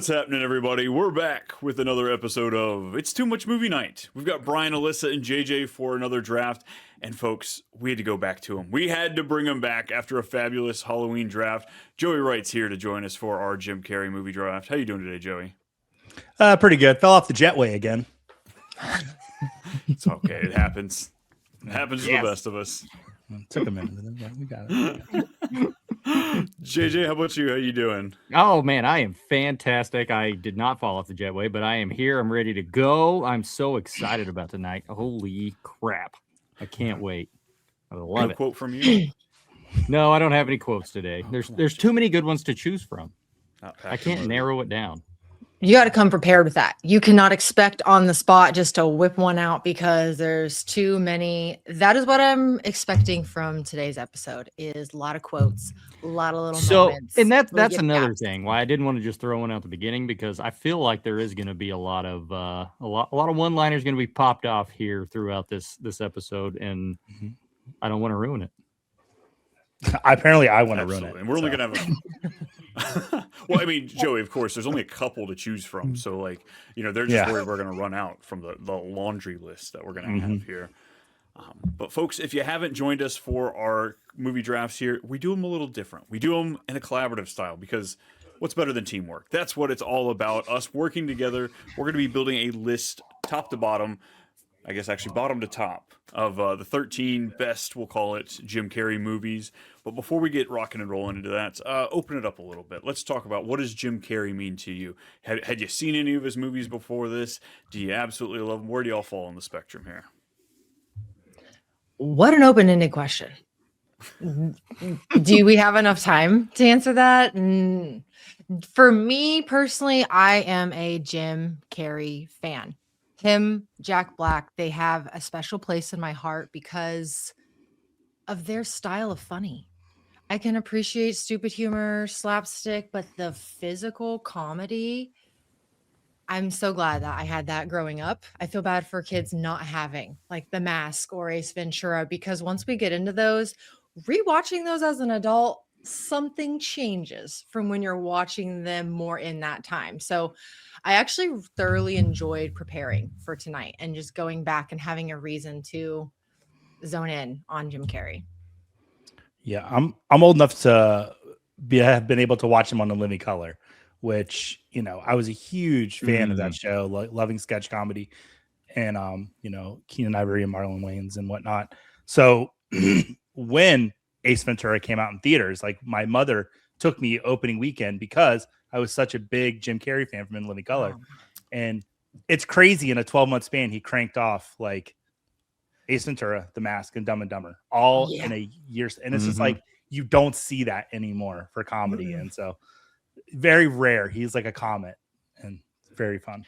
What's happening, everybody? We're back with another episode of It's Too Much Movie Night. We've got Brian, Alyssa, and JJ for another draft. And folks, we had to go back to them. We had to bring them back after a fabulous Halloween draft. Joey Wright's here to join us for our Jim Carrey movie draft. How you doing today, Joey? Pretty good. Fell off the jetway again. It's okay. It happens. It happens to the best of us. It took a minute, but we got it. JJ, how about you? How you doing? Oh, man, I am fantastic. I did not fall off the jetway, but I am here. I'm ready to go. I'm so excited about tonight. Holy crap. I can't wait. I love it. Quote from you? No, I don't have any quotes today. There's too many good ones to choose from. I can't narrow it down. You got to come prepared with that. You cannot expect on the spot just to whip one out because there's too many. That is what I'm expecting from today's episode is a lot of quotes, a lot of little moments. And that's another thing why I didn't want to just throw one out at the beginning, because I feel like there is going to be a lot of one-liners going to be popped off here throughout this episode, and I don't want to ruin it. Apparently, I want to ruin it. And we're only going to have well, I mean, Joey, of course, there's only a couple to choose from. So, like, they're just worried we're going to run out from the laundry list that we're going to have here. But, folks, if you haven't joined us for our movie drafts here, we do them a little different. We do them in a collaborative style because what's better than teamwork? That's what it's all about, us working together. We're going to be building a list top to bottom. I guess actually bottom to top of the 13 best, we'll call it, Jim Carrey movies. But before we get rocking and rolling into that, open it up a little bit. Let's talk about, what does Jim Carrey mean to you? Had you seen any of his movies before this? Do you absolutely love him? Where do y'all fall on the spectrum here? What an open-ended question. Do we have enough time to answer that? For me personally, I am a Jim Carrey fan. Him, Jack Black, they have a special place in my heart because of their style of funny. I can appreciate stupid humor, slapstick, but the physical comedy, I'm so glad that I had that growing up. I feel bad for kids not having like The Mask or Ace Ventura, because once we get into those, rewatching those as an adult, something changes from when you're watching them more in that time. So I actually thoroughly enjoyed preparing for tonight and just going back and having a reason to zone in on Jim Carrey. Yeah, I'm old enough to have been able to watch him on The Living Color, which, I was a huge fan of that show, loving sketch comedy and, Keenan Ivory and Marlon Wayans and whatnot. So when Ace Ventura came out in theaters, like, my mother took me opening weekend because I was such a big Jim Carrey fan from In Living Color. Oh. And it's crazy, in a 12-month span, he cranked off like Ace Ventura, The Mask, and Dumb and Dumber all in a year. And it's just like, you don't see that anymore for comedy. And so very rare. He's like a comet and very fun.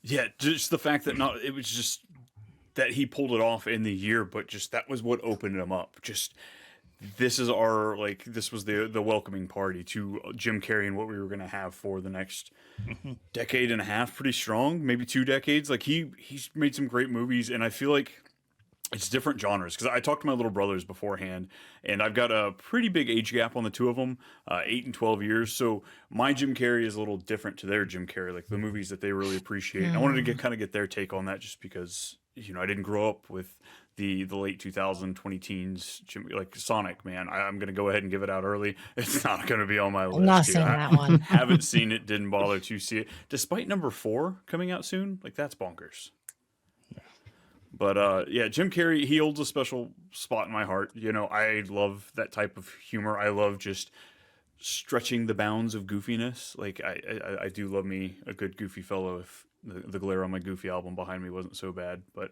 Yeah. Just the fact that it was just that he pulled it off in the year, but just that was what opened him up. Just, this was the welcoming party to Jim Carrey and what we were going to have for the next decade and a half, pretty strong, maybe 2 decades. Like, he's made some great movies, and I feel like it's different genres, because I talked to my little brothers beforehand, and I've got a pretty big age gap on the two of them, 8 and 12 years. So my Jim Carrey is a little different to their Jim Carrey, like the movies that they really appreciate. And I wanted to kind of get their take on that, just because, I didn't grow up with the late 2020 teens, like Sonic, man. I'm going to go ahead and give it out early. It's not going to be on my list. I'm not seeing that one. Haven't seen it, didn't bother to see it. Despite number 4 coming out soon, like, that's bonkers. But Jim Carrey, he holds a special spot in my heart. I love that type of humor. I love just stretching the bounds of goofiness. Like, I do love me a good goofy fellow, if the glare on my Goofy album behind me wasn't so bad. But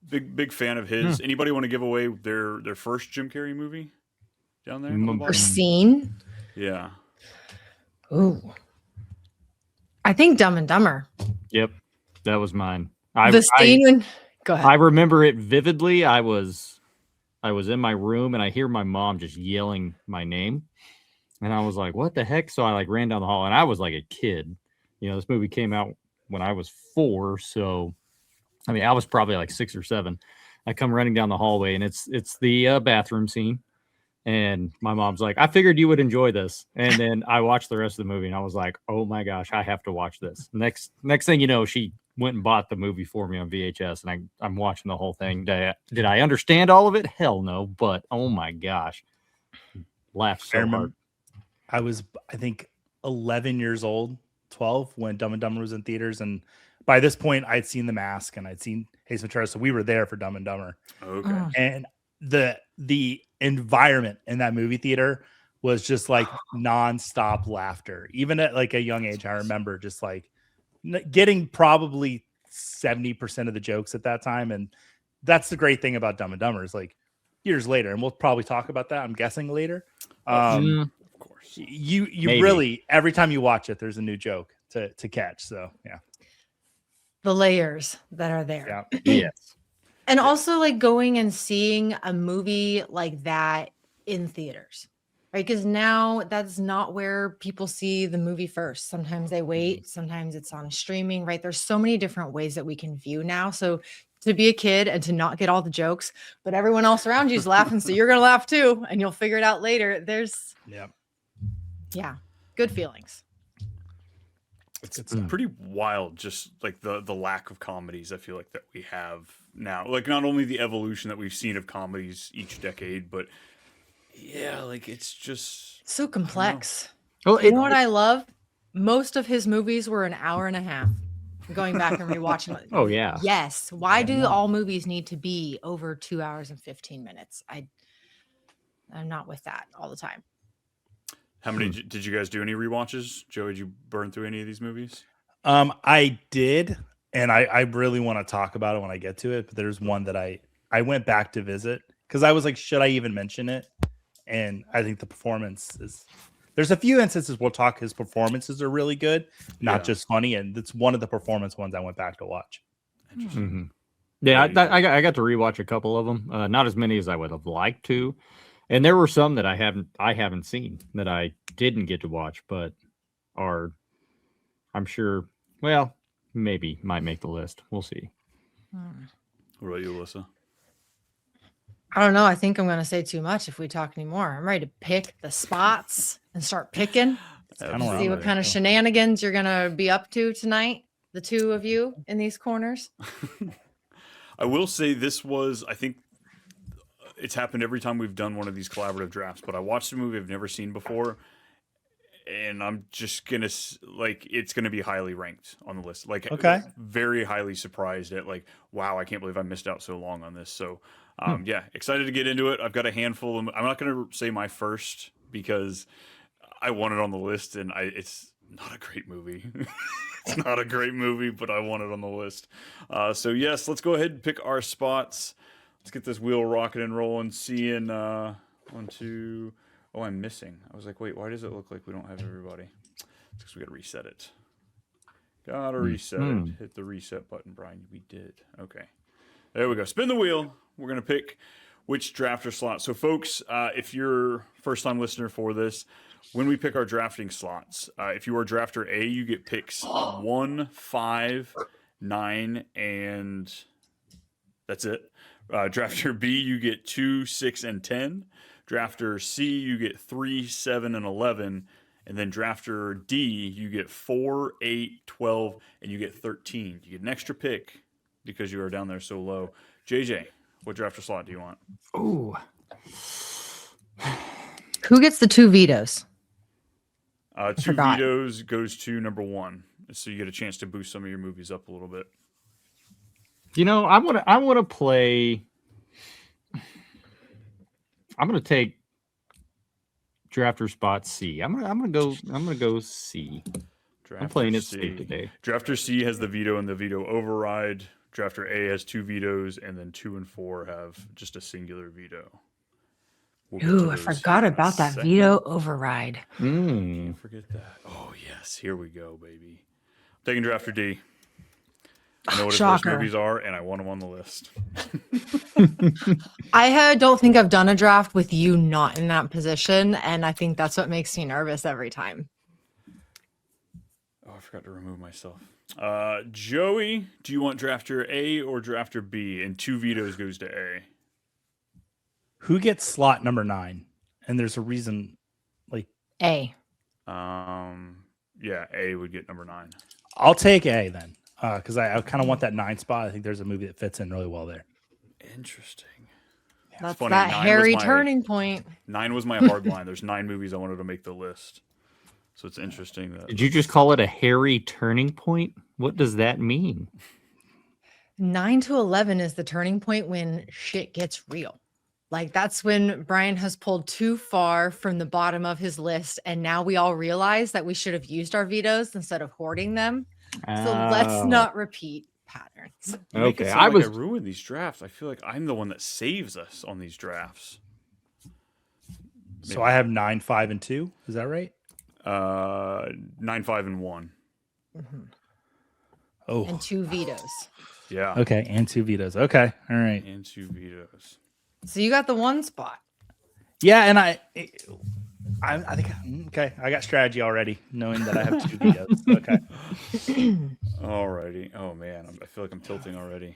big fan of his. Anybody want to give away their first Jim Carrey movie down there? Or scene? Yeah. Ooh. I think Dumb and Dumber. Yep, that was mine. Go ahead. I remember it vividly. I was in my room and I hear my mom just yelling my name, and I was like, "What the heck?" So I ran down the hall, and I was like a kid. This movie came out when I was 4, so I was probably like 6 or 7. I come running down the hallway, and it's the bathroom scene. And my mom's like, I figured you would enjoy this. And then I watched the rest of the movie and I was like, oh my gosh, I have to watch this. Next thing you know, she went and bought the movie for me on VHS and I'm watching the whole thing. Did I understand all of it? Hell no. But oh my gosh. Laughed so hard. I was, I think, 11 years old, 12 when Dumb and Dumber was in theaters. And by this point, I'd seen The Mask and I'd seen Ace Ventura. So we were there for Dumb and Dumber. Okay. And the environment in that movie theater was just like nonstop laughter. Even at like a young age, I remember just like getting probably 70% of the jokes at that time. And that's the great thing about Dumb and Dumber is like years later, and we'll probably talk about that, I'm guessing later. Of course. You Maybe. really, every time you watch it, there's a new joke to catch. So yeah. The layers that are there. Yeah. Yes. And also like going and seeing a movie like that in theaters, right? Because now that's not where people see the movie first. Sometimes they wait, sometimes it's on streaming, right? There's so many different ways that we can view now. So to be a kid and to not get all the jokes, but everyone else around you is laughing, so you're gonna laugh too, and you'll figure it out later. There's good feelings. It's pretty wild, just like the lack of comedies I feel like that we have now. Like not only the evolution that we've seen of comedies each decade, but yeah, like it's just So complex. Well, You know what I love? Most of his movies were an hour and a half. Going back and rewatching it. Oh yeah. Yes. Why do all movies need to be over 2 hours and 15 minutes? I'm not with that all the time. How many did you guys do any rewatches? Joey, did you burn through any of these movies? I did, and I really want to talk about it when I get to it. But there's one that I went back to visit because I was like, should I even mention it? And I think the performance is. There's a few instances we'll talk. His performances are really good, not just funny, and it's one of the performance ones I went back to watch. Mm-hmm. Yeah, I got to rewatch a couple of them. Not as many as I would have liked to, and there were some that I haven't seen that I didn't get to watch, but are, I'm sure, well, maybe might make the list. We'll see. What about you, Alyssa? I don't know. I think I'm going to say too much if we talk anymore. I'm ready to pick the spots and start picking. See what kind of shenanigans you're going to be up to tonight, the two of you in these corners. I will say this was, I think it's happened every time we've done one of these collaborative drafts, but I watched a movie I've never seen before, and I'm just going to, like, it's going to be highly ranked on the list. Like, very highly surprised at, like, wow, I can't believe I missed out so long on this. So, yeah, excited to get into it. I've got a handful of, I'm not going to say my first because I want it on the list, and it's not a great movie. It's not a great movie, but I want it on the list. So yes, let's go ahead and pick our spots. Let's get this wheel rocking and rolling. Seeing 1, 2. Oh, I'm missing. I was like, wait, why does it look like we don't have everybody? It's because we got to reset it. Gotta reset it. Hit the reset button, Brian. We did. Okay. There we go. Spin the wheel. We're going to pick which drafter slot. So, folks, if you're first-time listener for this, when we pick our drafting slots, if you are drafter A, you get picks 1, 5, 9, and that's it. Drafter B, you get 2, 6, and 10. Drafter C, you get 3, 7, and 11. And then drafter D, you get 4, 8, 12, and you get 13. You get an extra pick because you are down there so low. JJ, what drafter slot do you want? Ooh. Who gets the 2 vetoes? 2 vetoes goes to number 1. So you get a chance to boost some of your movies up a little bit. You know, I want to play. I'm going to take drafter spot C. I'm gonna go C. I'm playing it safe today. Drafter C has the veto and the veto override. Drafter A has 2 vetoes, and then 2 and 4 have just a singular veto. Ooh, I forgot about that veto override. Can't forget that. Oh yes, here we go, baby. I'm taking drafter D. I know what his worst movies are, and I want them on the list. I don't think I've done a draft with you not in that position, and I think that's what makes me nervous every time. Oh, I forgot to remove myself. Joey, do you want drafter A or drafter B? And 2 vetoes goes to A. Who gets slot number 9? and there's a reason. Like A. Yeah, A would get number 9. I'll take A then, because I kind of want that 9 spot. I think there's a movie that fits in really well there. Interesting. That's funny, that 9 was hairy my- turning point. 9 was my hard line. There's 9 movies I wanted to make the list. So it's interesting that. Did you just call it a hairy turning point? What does that mean? 9 to 11 is the turning point when shit gets real. Like that's when Brian has pulled too far from the bottom of his list. And now we all realize that we should have used our vetoes instead of hoarding them. So let's not repeat patterns. You make it Okay, sound I like was. I ruined these drafts. I feel like I'm the one that saves us on these drafts. So I have 9, 5, and 2. Is that right? 9, 5, and 1. Oh, And 2 vetoes. Yeah. okay, and 2 vetoes. Okay, all right. And 2 vetoes. So you got the 1 spot. Yeah, and I think okay. I got strategy already, knowing that I have 2 vetoes. Okay. Alrighty. Oh man, I feel like I'm tilting already.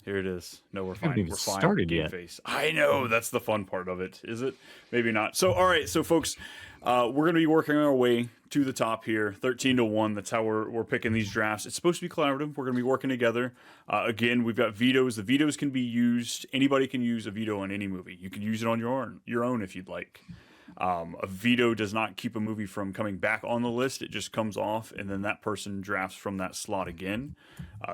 Here it is. No, we're fine. Haven't even We're fine. started Game yet. Face. I know that's the fun part of it. Is it? Maybe not. So all right. So folks, we're gonna be working our way to the top here. 13-1. That's how we're picking these drafts. It's supposed to be collaborative. We're gonna be working together. Again, we've got vetoes. The vetoes can be used. Anybody can use a veto on any movie. You can use it on your own if you'd like. A veto does not keep a movie from coming back on the list. It just comes off, and then that person drafts from that slot again.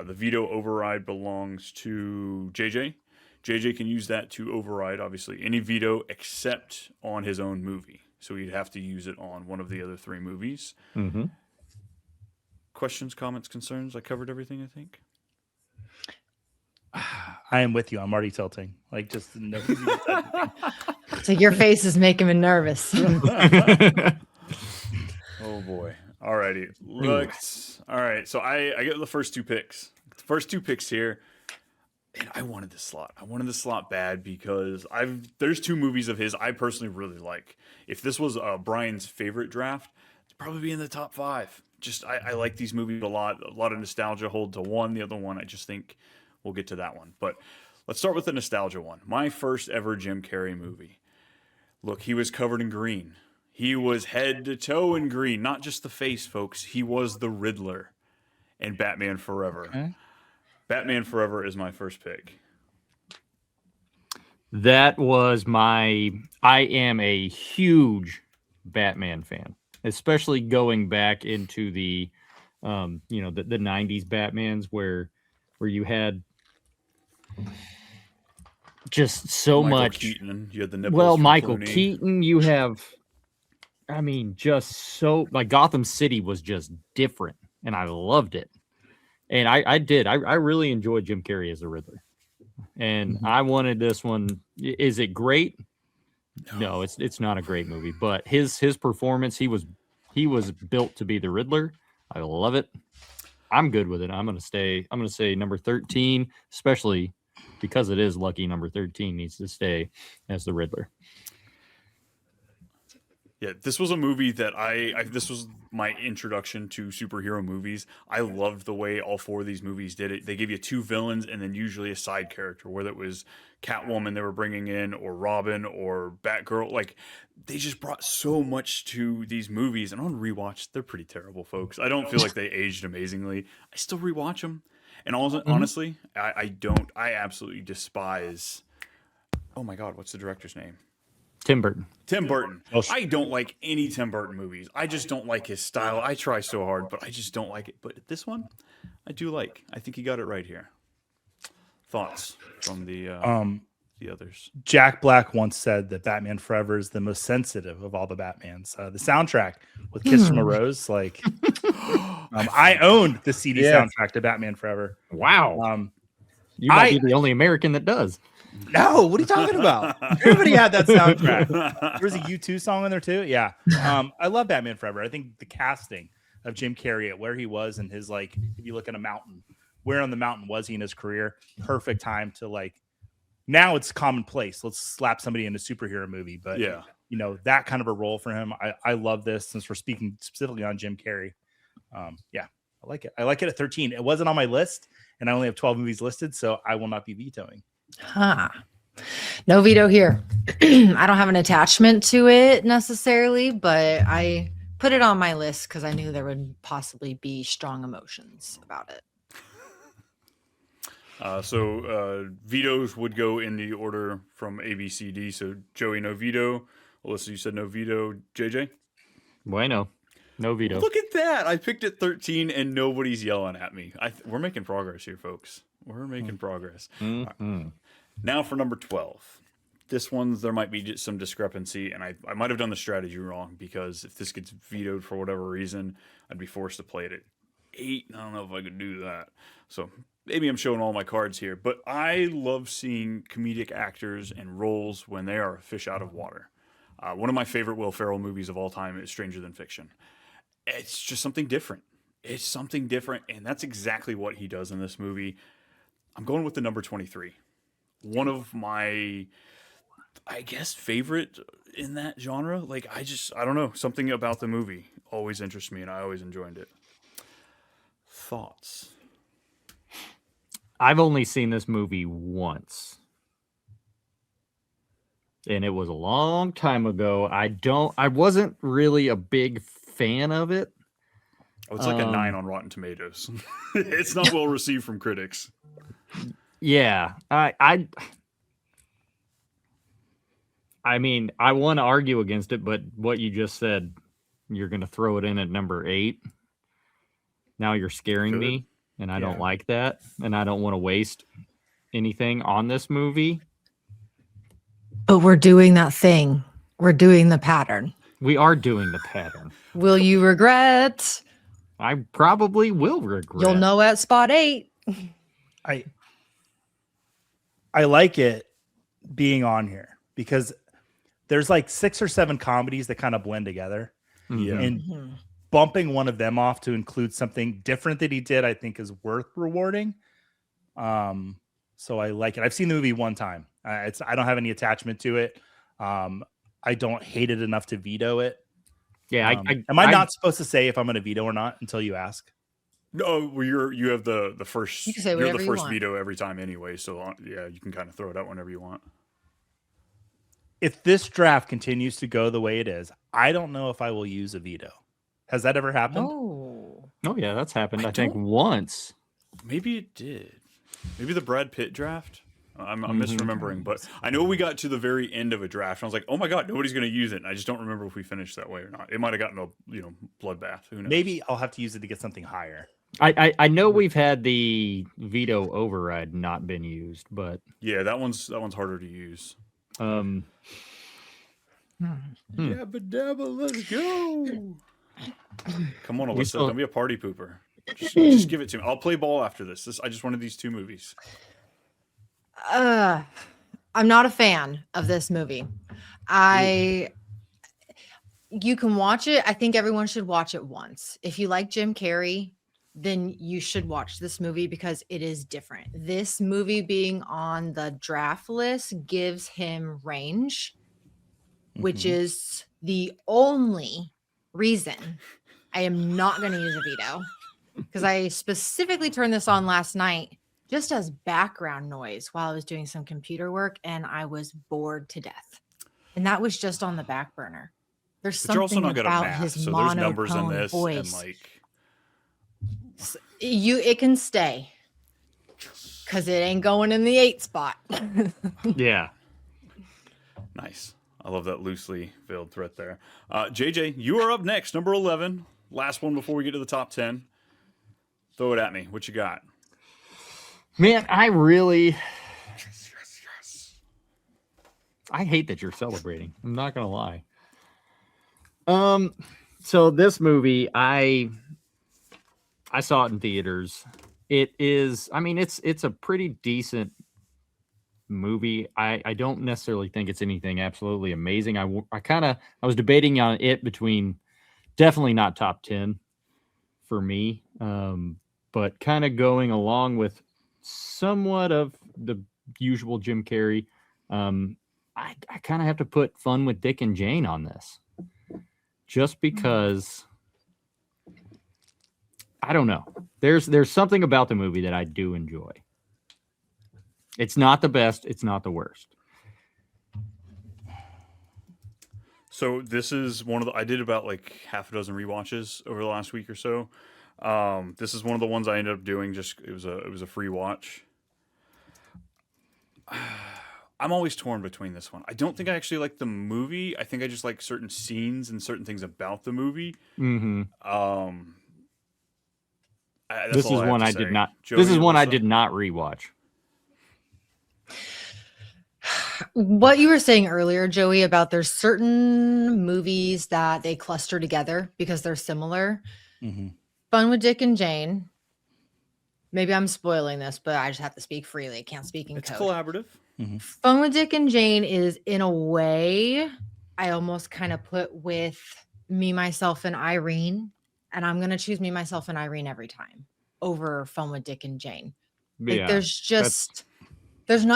The veto override belongs to JJ. JJ can use that to override, obviously, any veto except on his own movie. So he'd have to use it on one of the other 3 movies. Mm-hmm. Questions, comments, concerns? I covered everything, I think. I am with you. I'm already tilting. Like just no. So your face is making me nervous. Oh boy. Alrighty. All right. So I get the first 2 picks. The first 2 picks here. And I wanted this slot. I wanted this slot bad because there's 2 movies of his I personally really like. If this was Brian's favorite draft, it'd probably be in the top 5. Just I like these movies a lot. A lot of nostalgia hold to one. The other one, I just think we'll get to that one. But let's start with the nostalgia one. My first ever Jim Carrey movie. Look, he was covered in green. He was head to toe in green. Not just the face, folks. He was the Riddler in Batman Forever. Okay. Batman Forever is my first pick. That was I am a huge Batman fan, especially going back into the, the 90s Batmans where you had just so Michael much. Keaton, you had the nipples Well, from Michael Clooney. Keaton, you have, just so like Gotham City was just different, and I loved it. And I really enjoyed Jim Carrey as the Riddler, and I wanted this one. Is it great? No, it's not a great movie, but his performance, he was built to be the Riddler. I love it. I'm good with it. I'm gonna say number 13, especially because it is lucky. Number 13 needs to stay as the Riddler. Yeah, this was a movie that this was my introduction to superhero movies. I loved the way all 4 of these movies did it. They gave you 2 villains and then usually a side character, whether it was Catwoman they were bringing in or Robin or Batgirl. Like, they just brought so much to these movies. And on rewatch, they're pretty terrible, folks. I don't feel like they aged amazingly. I still rewatch them. And honestly, I absolutely despise. Oh my God, what's the director's name? Tim Burton. Tim Burton. I don't like any Tim Burton movies. I just don't like his style. I try so hard, but I just don't like it. But this one, I do like. I think he got it right here. Thoughts from the others? Jack Black once said that Batman Forever is the most sensitive of all the Batmans. The soundtrack with "Kiss from a Rose," like I owned the CD soundtrack to Batman Forever. Wow. You might be the only American that does. No, what are you talking about? Everybody had that soundtrack. There was a U2 song in there too. Yeah. I love Batman Forever. I think the casting of Jim Carrey at where he was and his, like, if you look at a mountain, where on the mountain was he in his career? Perfect time to, like, now it's commonplace. Let's slap somebody in a superhero movie. But Yeah. That kind of a role for him. I love this since we're speaking specifically on Jim Carrey. Yeah, I like it. I like it at 13. It wasn't on my list and I only have 12 movies listed, so I will not be vetoing. Huh. No veto here. I don't have an attachment to it necessarily, but I put it on my list because I knew there would possibly be strong emotions about it. So vetoes would go in the order from A, B, C, D. So Joey, no veto. Alyssa, you said no veto. JJ? Bueno. No veto. Look at that. I picked at 13 and nobody's yelling at me. We're making progress here, folks. We're making progress. Mm-hmm. Now for number 12. This one, there might be some discrepancy, and I might have done the strategy wrong because if this gets vetoed for whatever reason, I'd be forced to play it at 8. I don't know if I could do that. So maybe I'm showing all my cards here, but I love seeing comedic actors and roles when they are a fish out of water. One of my favorite Will Ferrell movies of all time is Stranger Than Fiction. It's just something different. It's something different, and that's exactly what he does in this movie. I'm going with the number 23. One of my, I guess, favorite in that genre. Like, I don't know. Something about the movie always interests me, and I always enjoyed it. Thoughts? I've only seen this movie once. And it was a long time ago. I wasn't really a big fan of it. Oh, it's like a 9 on Rotten Tomatoes. It's not well received from critics. Yeah. I mean, I want to argue against it, but what you just said, you're going to throw it in at number 8. Now you're scaring me, and I don't like that, and I don't want to waste anything on this movie. But we're doing that thing. We're doing the pattern. We are doing the pattern. Will you regret? I probably will regret. You'll know at spot 8. I like it being on here because there's like 6 or 7 comedies that kind of blend together. Yeah. And bumping one of them off to include something different that he did, I think is worth rewarding. So I like it. I've seen the movie one time. I don't have any attachment to it. I don't hate it enough to veto it. Yeah. Am I not supposed to say if I'm going to veto or not until you ask? No, well, you have the first. You can say you're whatever the you first want. veto every time anyway. So yeah, you can kind of throw it out whenever you want. If this draft continues to go the way it is, I don't know if I will use a veto. Has that ever happened? Oh. Oh, yeah, that's happened, I think, don't- once. Maybe it did. Maybe the Brad Pitt draft. I'm misremembering, but I know we got to the very end of a draft. And I was like, oh my god, nobody's going to use it. And I just don't remember if we finished that way or not. It might have gotten a bloodbath. Who knows? Maybe I'll have to use it to get something higher. I know we've had the veto override not been used, but Yeah, that one's harder to use. Hmm. Dabba dabba, let's go. Come on, Alyssa, don't be a party pooper. Just give it to me. I'll play ball after this. I just wanted these 2 movies. I'm not a fan of this movie. You can watch it. I think everyone should watch it once. If you like Jim Carrey, then you should watch this movie because it is different. This movie being on the draft list gives him range, which is the only reason I am not going to use a veto, because I specifically turned this on last night just as background noise while I was doing some computer work, and I was bored to death. And that was just on the back burner. There's But you're also something not good at about math, his so there's numbers in monotone this voice. and like It can stay because it ain't going in the 8 spot. yeah. nice. I love that loosely veiled threat there. JJ, you are up next, number 11. Last one before we get to the top 10. Throw it at me. What you got? Man, I really... I hate that you're celebrating. I'm not going to lie. So this movie, I saw it in theaters. It is, I mean, it's a pretty decent movie. I don't necessarily think it's anything absolutely amazing. I was debating on it between definitely not top 10 for me, but kind of going along with somewhat of the usual Jim Carrey. I kind of have to put Fun with Dick and Jane on this, just because I don't know. There's something about the movie that I do enjoy. It's not the best. It's not the worst. So this is one of the. I did about like half a dozen rewatches over the last week or so. This is one of the ones I ended up doing. Just it was a free watch. I'm always torn between this one. I don't think I actually like the movie. I think I just like certain scenes and certain things about the movie. Mm-hmm. This is one I did not. This is one I did not rewatch. What you were saying earlier, Joey, about there's certain movies that they cluster together because they're similar. Mm-hmm. Fun with Dick and Jane. Maybe I'm spoiling this, but I just have to speak freely. I can't speak in It's code. collaborative. Mm-hmm. Fun with Dick and Jane is, in a way, I almost kind of put with Me, Myself, and Irene. And I'm going to choose Me, Myself, and Irene every time over Fun with Dick and Jane. Like, Yeah,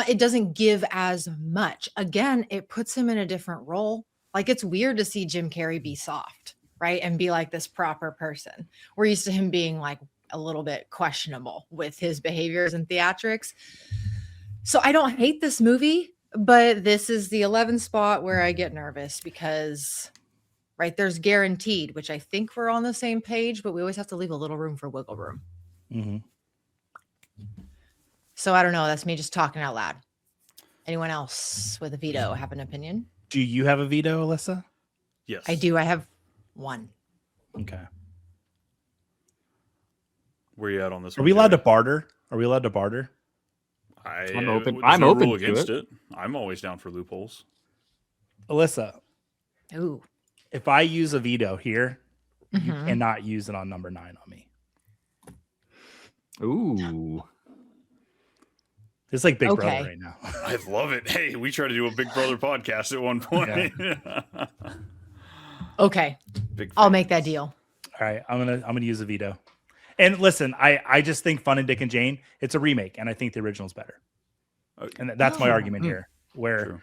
it doesn't give as much. Again, it puts him in a different role. Like, it's weird to see Jim Carrey be soft, right? And be like this proper person. We're used to him being like a little bit questionable with his behaviors and theatrics. So I don't hate this movie, but this is the 11th spot where I get nervous because, right, there's Guaranteed, which I think we're on the same page, but we always have to leave a little room for wiggle room. Mm-hmm. So I don't know. That's me just talking out loud. Anyone else with a veto have an opinion? Do you have a veto, Alyssa? Yes, I do. I have one. Okay. Where you at on this? Are we allowed to barter? Are we allowed to barter? I'm open. There's I'm no open rule to against it. it. I'm always down for loopholes. Alyssa, Ooh. if I use a veto here, you Mhm. cannot use it on number 9 on me. Ooh. It's like Big Okay. Brother right now. I love it. Hey, we tried to do a Big Brother podcast at one point. Okay. Big I'll fans. make that deal. All right, I'm gonna use a veto. And listen, I just think Fun and Dick and Jane, it's a remake, and I think the original's better. And that's my argument here. Where True.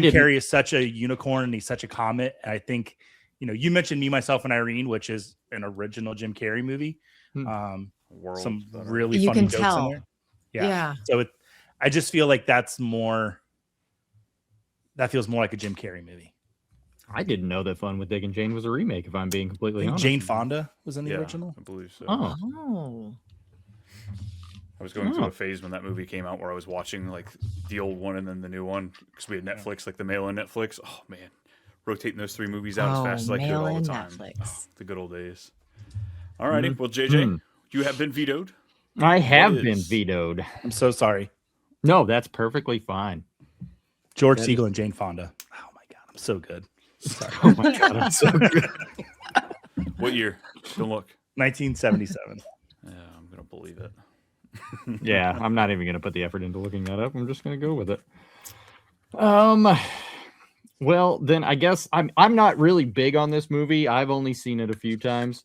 Jim Carrey is such a unicorn and he's such a comet. And I think, you mentioned Me, Myself, and Irene, which is an original Jim Carrey movie. World Some better. really You funny can jokes tell. in there. Yeah. So I just feel like that feels more like a Jim Carrey movie. I didn't know that Fun with Dick and Jane was a remake, if I'm being I completely think honest. Jane Fonda was in the original. I believe so. Oh. Oh. I was going through a phase when that movie came out where I was watching like the old one and then the new one because we had Netflix, like the mail-in Netflix. Oh man, rotating those 3 movies out as fast as I could all the mail-in time. Netflix. Oh, the good old days. Alrighty, well JJ, you have been vetoed. I have What been is- vetoed. I'm so sorry. No, that's perfectly fine. George That Siegel and Jane Fonda. Oh my God, I'm so good. Sorry. Oh my god, I'm so good. What year? Don't look. 1977. Yeah, I'm gonna believe it. Yeah, I'm not even gonna put the effort into looking that up. I'm just gonna go with it. Well, then I guess I'm not really big on this movie. I've only seen it a few times.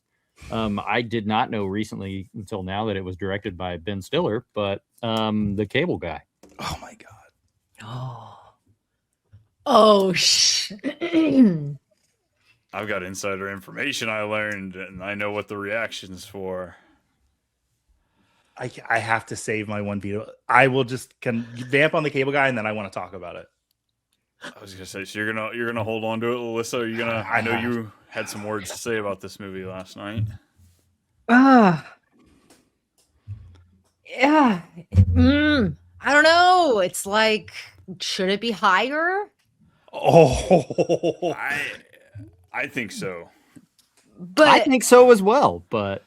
I did not know recently until now that it was directed by Ben Stiller, but the Cable Guy. Oh my God. Oh, I've got insider information I learned, and I know what the reaction's for. I have to save my one veto. I will just vamp on the Cable Guy, and then I want to talk about it. I was gonna say, so you're gonna hold on to it, Alyssa? Are you gonna? I know you had some words to say about this movie last night. Yeah. I don't know. It's like, should it be higher? Oh, I think so. But I think so as well, but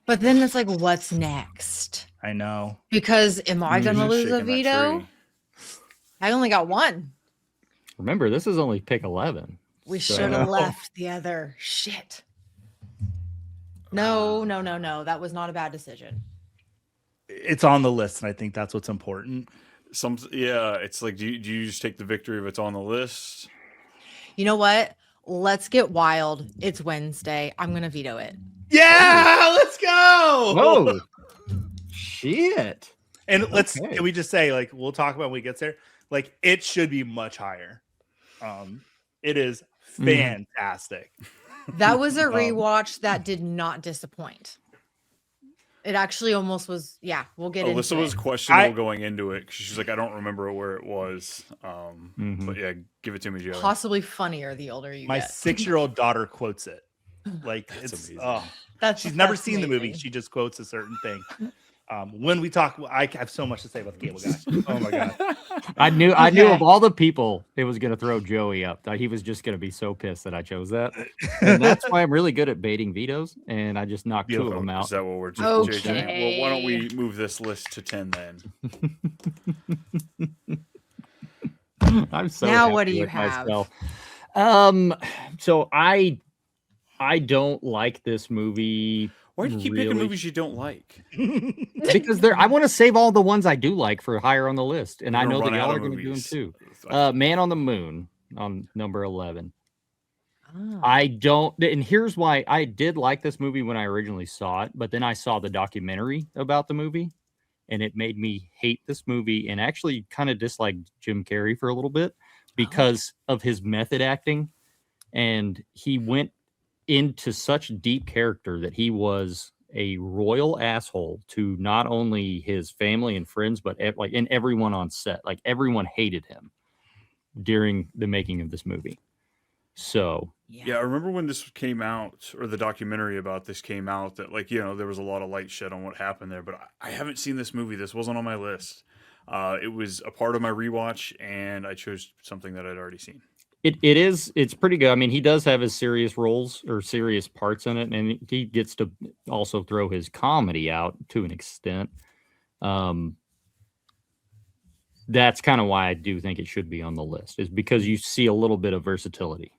then it's like, what's next? I know. Because am I gonna Just lose a shaking that veto? tree. I only got one. remember, this is only pick 11. We So- should have left the other. Shit. No. That was not a bad decision. It's on the list, and I think that's what's important. It's like, do you just take the victory if it's on the list? You know what? Let's get wild. It's Wednesday. I'm gonna veto it. Yeah, let's go. Oh, shit. And Okay. can we just say, like, we'll talk about when we get there. Like, it should be much higher. It is fantastic. That was a rewatch that did not disappoint. It actually almost was. Yeah, we'll get Alyssa into was it. questionable going into it. She's like, I don't remember where it was. But yeah, give it to me, Joey. Possibly funnier the older you My get. 6-year-old daughter quotes it. Like That's it's amazing. she's never that's seen the movie. amazing. She just quotes a certain thing. When we talk, I have so much to say about the Cable Guy. Oh my god! I knew Okay. of all the people it was going to throw Joey up. He was just going to be so pissed that I chose that. And that's why I'm really good at baiting vetoes, and I just knocked 2 of them Is out. that what we're doing, Okay. JJ? Well, why don't we move this list to 10 then? I'm so Now happy what do you with have? myself. So I don't like this movie. Why do you keep picking really. movies you don't like? Because I want to save all the ones I do like for higher on the list, and I know that y'all are going to do them movies. too. Man on the Moon on number 11. Ah. I don't, and here's why. I did like this movie when I originally saw it, but then I saw the documentary about the movie, and it made me hate this movie and actually kind of dislike Jim Carrey for a little bit because of his method acting, and he went into such deep character that he was a royal asshole to not only his family and friends, but and everyone on set. Like everyone hated him during the making of this movie. So yeah, I remember when this came out, or the documentary about this came out, that there was a lot of light shed on what happened there. But I haven't seen this movie. This wasn't on my list. It was a part of my rewatch, and I chose something that I'd already seen. It's pretty good. I mean, he does have his serious roles or serious parts in it, and he gets to also throw his comedy out to an extent. That's kind of why I do think it should be on the list, is because you see a little bit of versatility.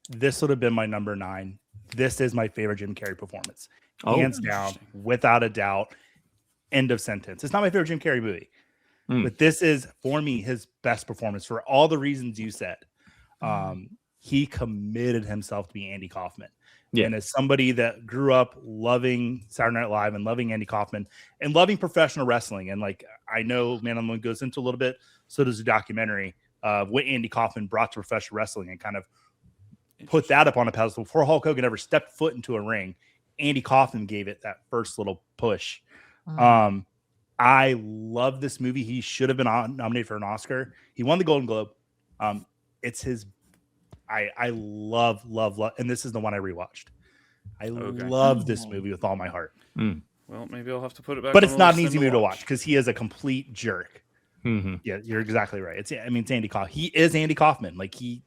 This would have been my number 9. This is my favorite Jim Carrey performance, hands down, interesting. without a doubt. End of sentence. It's not my favorite Jim Carrey movie, but this is for me his best performance for all the reasons you said. He committed himself to be Andy Kaufman. Yeah. And as somebody that grew up loving Saturday Night Live and loving Andy Kaufman and loving professional wrestling, and I know Man on the Moon goes into a little bit, so does the documentary of what Andy Kaufman brought to professional wrestling and kind of put that up on a pedestal. Before Hulk Hogan ever stepped foot into a ring, Andy Kaufman gave it that first little push. I love this movie. He should have been nominated for an Oscar. He won the Golden Globe. It's his. I love, and this is the one I rewatched. I love this movie with all my heart. Well, maybe I'll have to put it back. But it's not an easy movie to watch because he is a complete jerk. Mm-hmm. Yeah, you're exactly right. It's Andy Kaufman. He is Andy Kaufman. He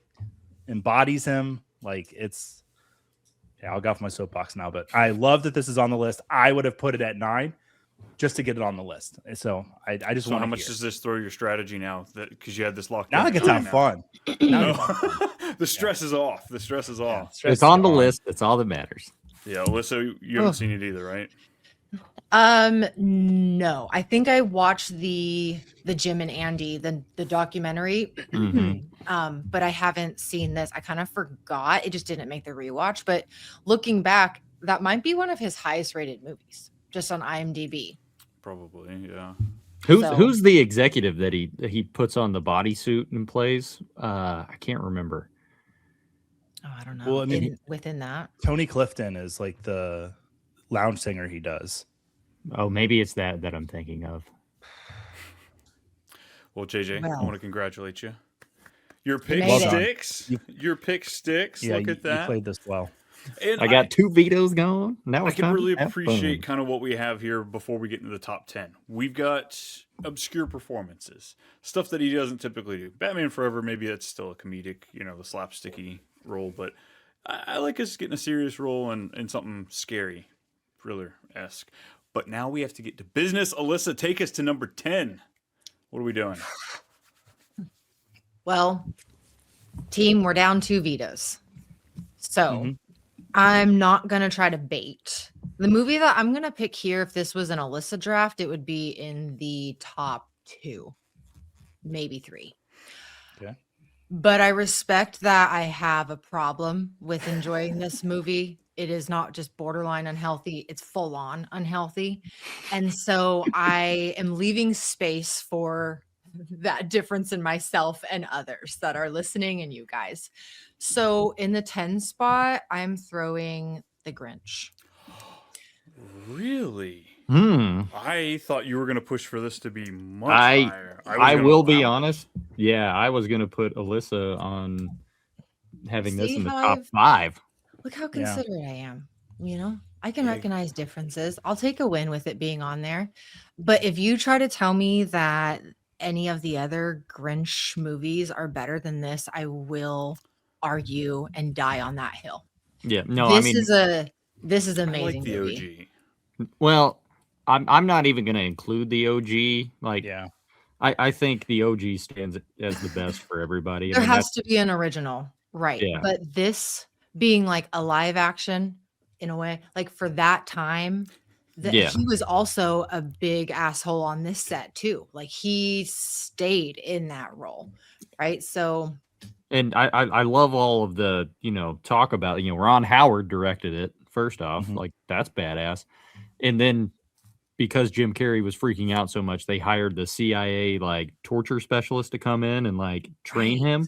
embodies him. I'll go off my soapbox now, but I love that this is on the list. I would have put it at 9 just to get it on the list. So I just want. How much does this throw your strategy now? That because you had this locked. Now it gets have fun. The stress is off. The stress is off. It's on the list. That's all that matters. Yeah, Alyssa, you haven't seen it either, right? No. I think I watched the Jim and Andy, the documentary. But I haven't seen this. I kind of forgot. It just didn't make the rewatch. But looking back, that might be one of his highest rated movies, just on IMDb. Probably, yeah. Who's the executive that he puts on the bodysuit and plays? I can't remember. Oh, I don't know. Well, I mean, within that, Tony Clifton is the lounge singer he does. Oh, maybe it's that I'm thinking of. Well, JJ, I want to congratulate you. Your pick made it. sticks. Your pick sticks. Yeah, Look at that. You played this well. And I got 2 vetoes going. Now I it's can time really to have appreciate fun. kind of what we have here before we get into the top 10. We've got obscure performances, stuff that he doesn't typically do. Batman Forever, maybe that's still a comedic, the slapsticky role, but I like us getting a serious role and something scary, thriller-esque. But now we have to get to business. Alyssa, take us to number 10. What are we doing? well, team, we're down 2 vetoes. So I'm not going to try to bait. The movie that I'm going to pick here, if this was an Alyssa draft, it would be in the top 2, maybe 3. Okay. But I respect that I have a problem with enjoying this movie. It is not just borderline unhealthy, it's full on unhealthy. And so I am leaving space for that difference in myself and others that are listening and you guys. So in the 10 spot, I'm throwing The Grinch. Really? I I thought you were going to push for this to be much higher. will be honest. Yeah, I was gonna put Alyssa on having this See in the how top I've 5. look how Yeah. considerate I am. You know, I can Yeah. recognize differences. I'll take a win with it being on there. But if you try to tell me that any of the other Grinch movies are better than this, I will argue and die on that hill. Yeah, no, this I mean, is a this is I an like amazing the movie. OG. well, I'm not even gonna include the OG. Like, Yeah. I think the OG stands as the best for everybody. I There mean, has to be an original, right? Yeah. But this being like a live action in a way, like for that time, Yeah. he was also a big asshole on this set too. Like he stayed in that role, right? So And I love all of the, talk about, Ron Howard directed it, first off. Mhm. Like, that's badass. And then because Jim Carrey was freaking out so much, they hired the CIA like torture specialist to come in and like train Right. him.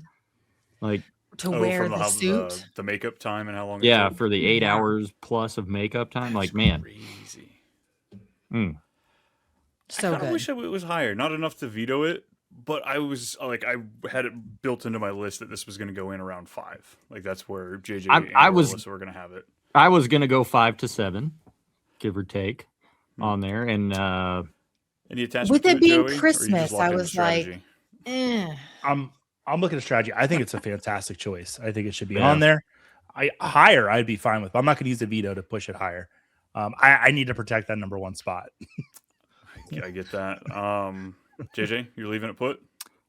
Like, to wear the suit, the makeup time and how long. yeah, it took. for the 8 Yeah. hours plus of makeup time. That's Like, man. crazy. so I kind of good. wish it was higher. Not enough to veto it, but I was like, I had it built into my list that this was going to go in around 5. Like that's where JJ and Alyssa were going to have it. I was gonna go 5 to 7, give or take, on there. And Any attachment With to it being Joey? Or you just Christmas, locked I into was like, strategy? I'm looking at strategy. I think it's a fantastic choice. I think it should be Yeah. on there. Higher, I'd be fine with. But I'm not going to use the veto to push it higher. I need to protect that number 1 spot. I get that. JJ, you're leaving it put?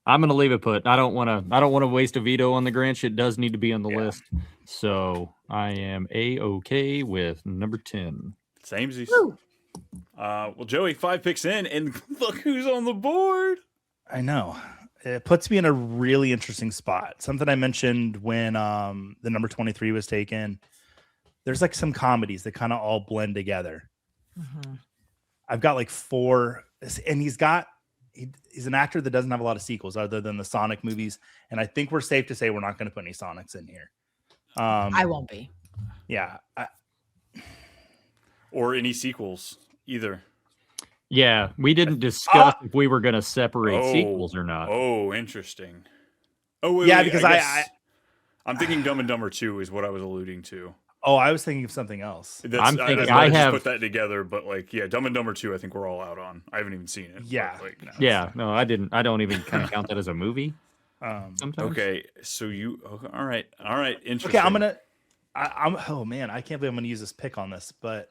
I'm gonna leave it put. I don't want to waste a veto on the Grinch. It does need to be on the list. So I am A-okay with number 10. Samesies. Woo. Well, Joey, 5 picks in, and look who's on the board. I know. It puts me in a really interesting spot. Something I mentioned when the number 23 was taken. There's like some comedies that kind of all blend together. Mhm. I've got like 4, and he's an actor that doesn't have a lot of sequels other than the Sonic movies. And I think we're safe to say we're not going to put any Sonics in here. I won't be. Yeah. Or any sequels either. Yeah, we didn't discuss if we were gonna separate sequels or not. Oh, interesting. Oh, wait, Yeah, wait, because I'm thinking Dumb and Dumber 2 is what I was alluding to. I was thinking of something else. I'm thinking I I just have put that together, but like, yeah, Dumb and Dumber 2, I think we're all out on. I haven't even seen it. Yeah. But, like, Yeah, no, I didn't. I don't even kind of count that as a movie. Sometimes. Okay, so all right, interesting. Okay, I'm oh man, I can't believe I'm gonna use this pick on this, but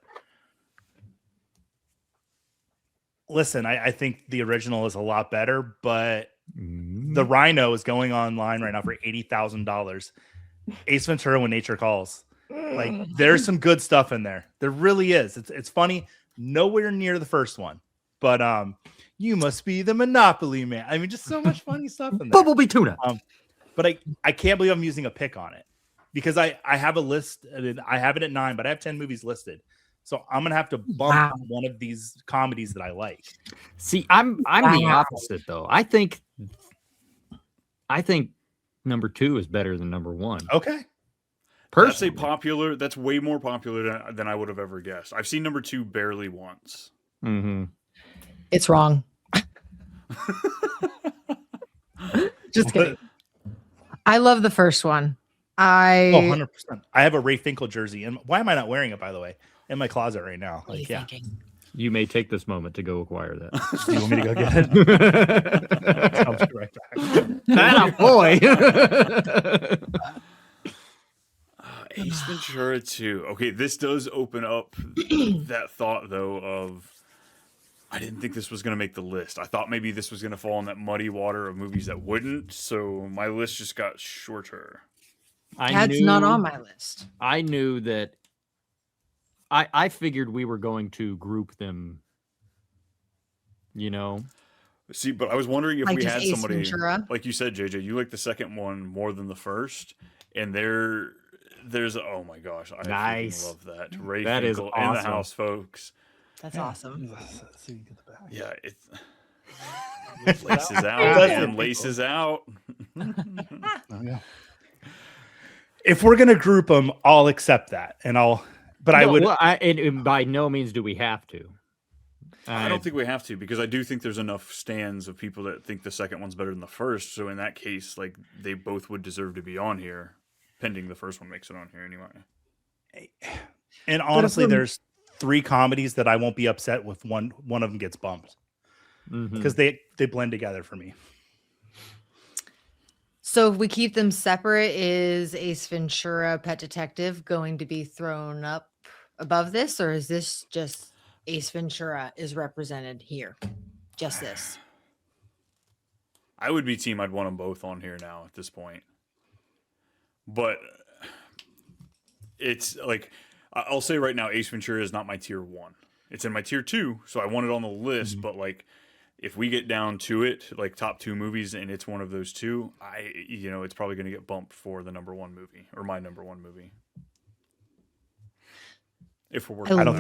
listen, I think the original is a lot better, but the Rhino is going online right now for $80,000. Ace Ventura: When Nature Calls. Like, there's some good stuff in there. There really is. It's funny. Nowhere near the first one, but you must be the Monopoly Man. I mean, just so much funny stuff in there. Bumblebee tuna. But I can't believe I'm using a pick on it because I have a list. I have it at 9, but I have 10 movies listed. So I'm gonna have to bump one of these comedies that I like. See, I'm the opposite though. I think number 2 is better than number 1. Okay. Personally. That's way more popular than I would have ever guessed. I've seen number 2 barely once. Mm-hmm. It's wrong. Just kidding. I love the first one. 100%. I have a Ray Finkel jersey, and why am I not wearing it? By the way, in my closet right now. Like, yeah. You may take this moment to go acquire that. Do you want me to go get it? I'll be right back. That boy. Ace Ventura 2. Okay, this does open up that thought, though, of I didn't think this was going to make the list. I thought maybe this was going to fall in that muddy water of movies that wouldn't, so my list just got shorter. That's not on my list. I knew that I figured we were going to group them, See, but I was wondering if Like we just had Ace somebody, Ventura? like you said, JJ, you like the second one more than the first, and there's oh my gosh, I Nice. freaking love that. Ray That is Finkel in the awesome. house, folks. That's awesome. So you get the back. Yeah, it's laces out, man. Laces out. Oh, yeah. If we're gonna group them, I'll accept that, and I'll But I would. Well, and by no means do we have to. I don't think we have to, because I do think there's enough stands of people that think the second one's better than the first. So in that case, like, they both would deserve to be on here, pending the first one makes it on here anyway. And honestly, there's 3 comedies that I won't be upset with one of them gets bumped, because they blend together for me. So if we keep them separate, is Ace Ventura: Pet Detective going to be thrown up above this, or is this just Ace Ventura is represented here? Just this. I would be team. I'd want them both on here now at this point. But it's like, I'll say right now, Ace Ventura is not my tier 1. It's in my tier 2, so I want it on the list. But like, if we get down to it, like top 2 movies, and it's one of those 2, it's probably going to get bumped for the number 1 movie, or my number 1 movie. If we're working, I don't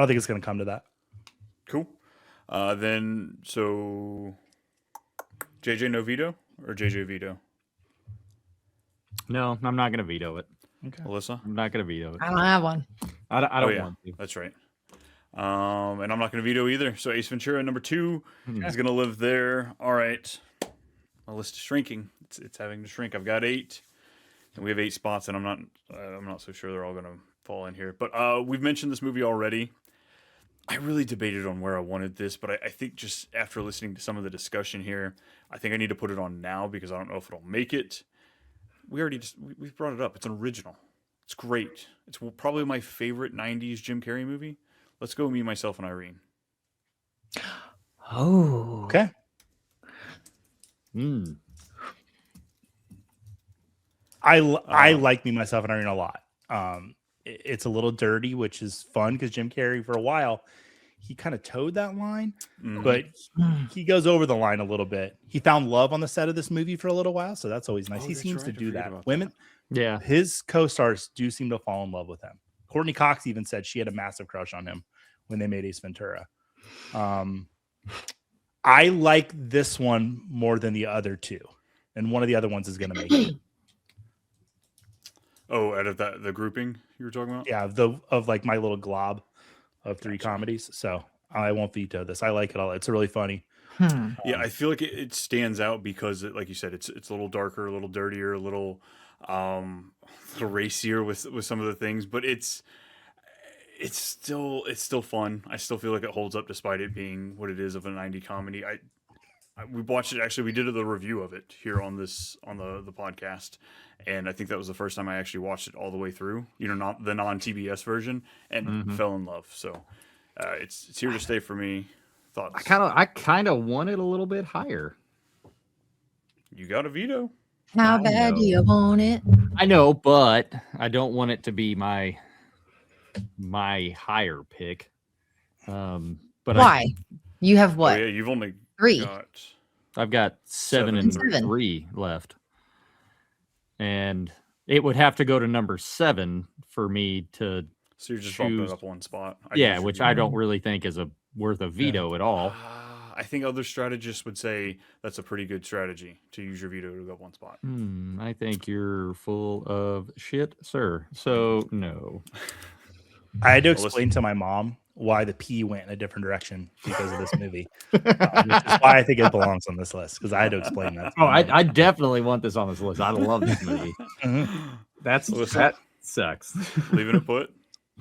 think it's going to come to that. Cool. Then, so JJ no veto, or JJ veto? No, I'm not going to veto it. Okay. Alyssa? I'm not going to veto it. I don't have one. I don't want to. That's right. And I'm not going to veto either. So Ace Ventura, number 2, is going to live there. All right. My list is shrinking. It's having to shrink. I've got 8. And we have 8 spots, and I'm not so sure they're all going to fall in here. But we've mentioned this movie already. I really debated on where I wanted this, but I think just after listening to some of the discussion here, I think I need to put it on now, because I don't know if it'll make it. We've brought it up. It's an original. It's great. It's probably my favorite 90s Jim Carrey movie. Let's go Me, Myself, and Irene. Oh. Okay. I like Me, Myself, and Irene a lot. It's a little dirty, which is fun, because Jim Carrey, for a while, he kind of towed that line, but he goes over the line a little bit. He found love on the set of this movie for a little while, so that's always nice. He seems to do that. Women, his co-stars do seem to fall in love with him. Courtney Cox even said she had a massive crush on him when they made Ace Ventura. I like this one more than the other 2, and one of the other ones is going to make it. Oh, out of the grouping you were talking about? Yeah, of like my little glob of 3 comedies. So I won't veto this. I like it all. It's really funny. Yeah, I feel like it stands out because, like you said, it's a little darker, a little dirtier, a little racier with some of the things, but it's still fun. I still feel like it holds up despite it being what it is of a 90s comedy. We watched it, actually. We did the review of it here on the podcast, and I think that was the first time I actually watched it all the way through. Not the non-TBS version, and fell in love. So it's here to stay for me. Thoughts? I kind of want it a little bit higher. You got a veto. How bad do you want it? I know, but I don't want it to be my higher pick. But why? You have what? Oh, yeah, you've only 3. I've got 7 and 3 left, and it would have to go to number 7 for me to. So you're just bumping it up 1 spot. Which I don't really think is worth a veto at all. I think other strategists would say that's a pretty good strategy to use your veto to go up 1 spot. I think you're full of shit, sir. So no. I had to explain to my mom why the P went in a different direction because of this movie. Which is why I think it belongs on this list, because I had to explain that. I definitely want this on this list. I love this movie. That sucks. Leaving it put.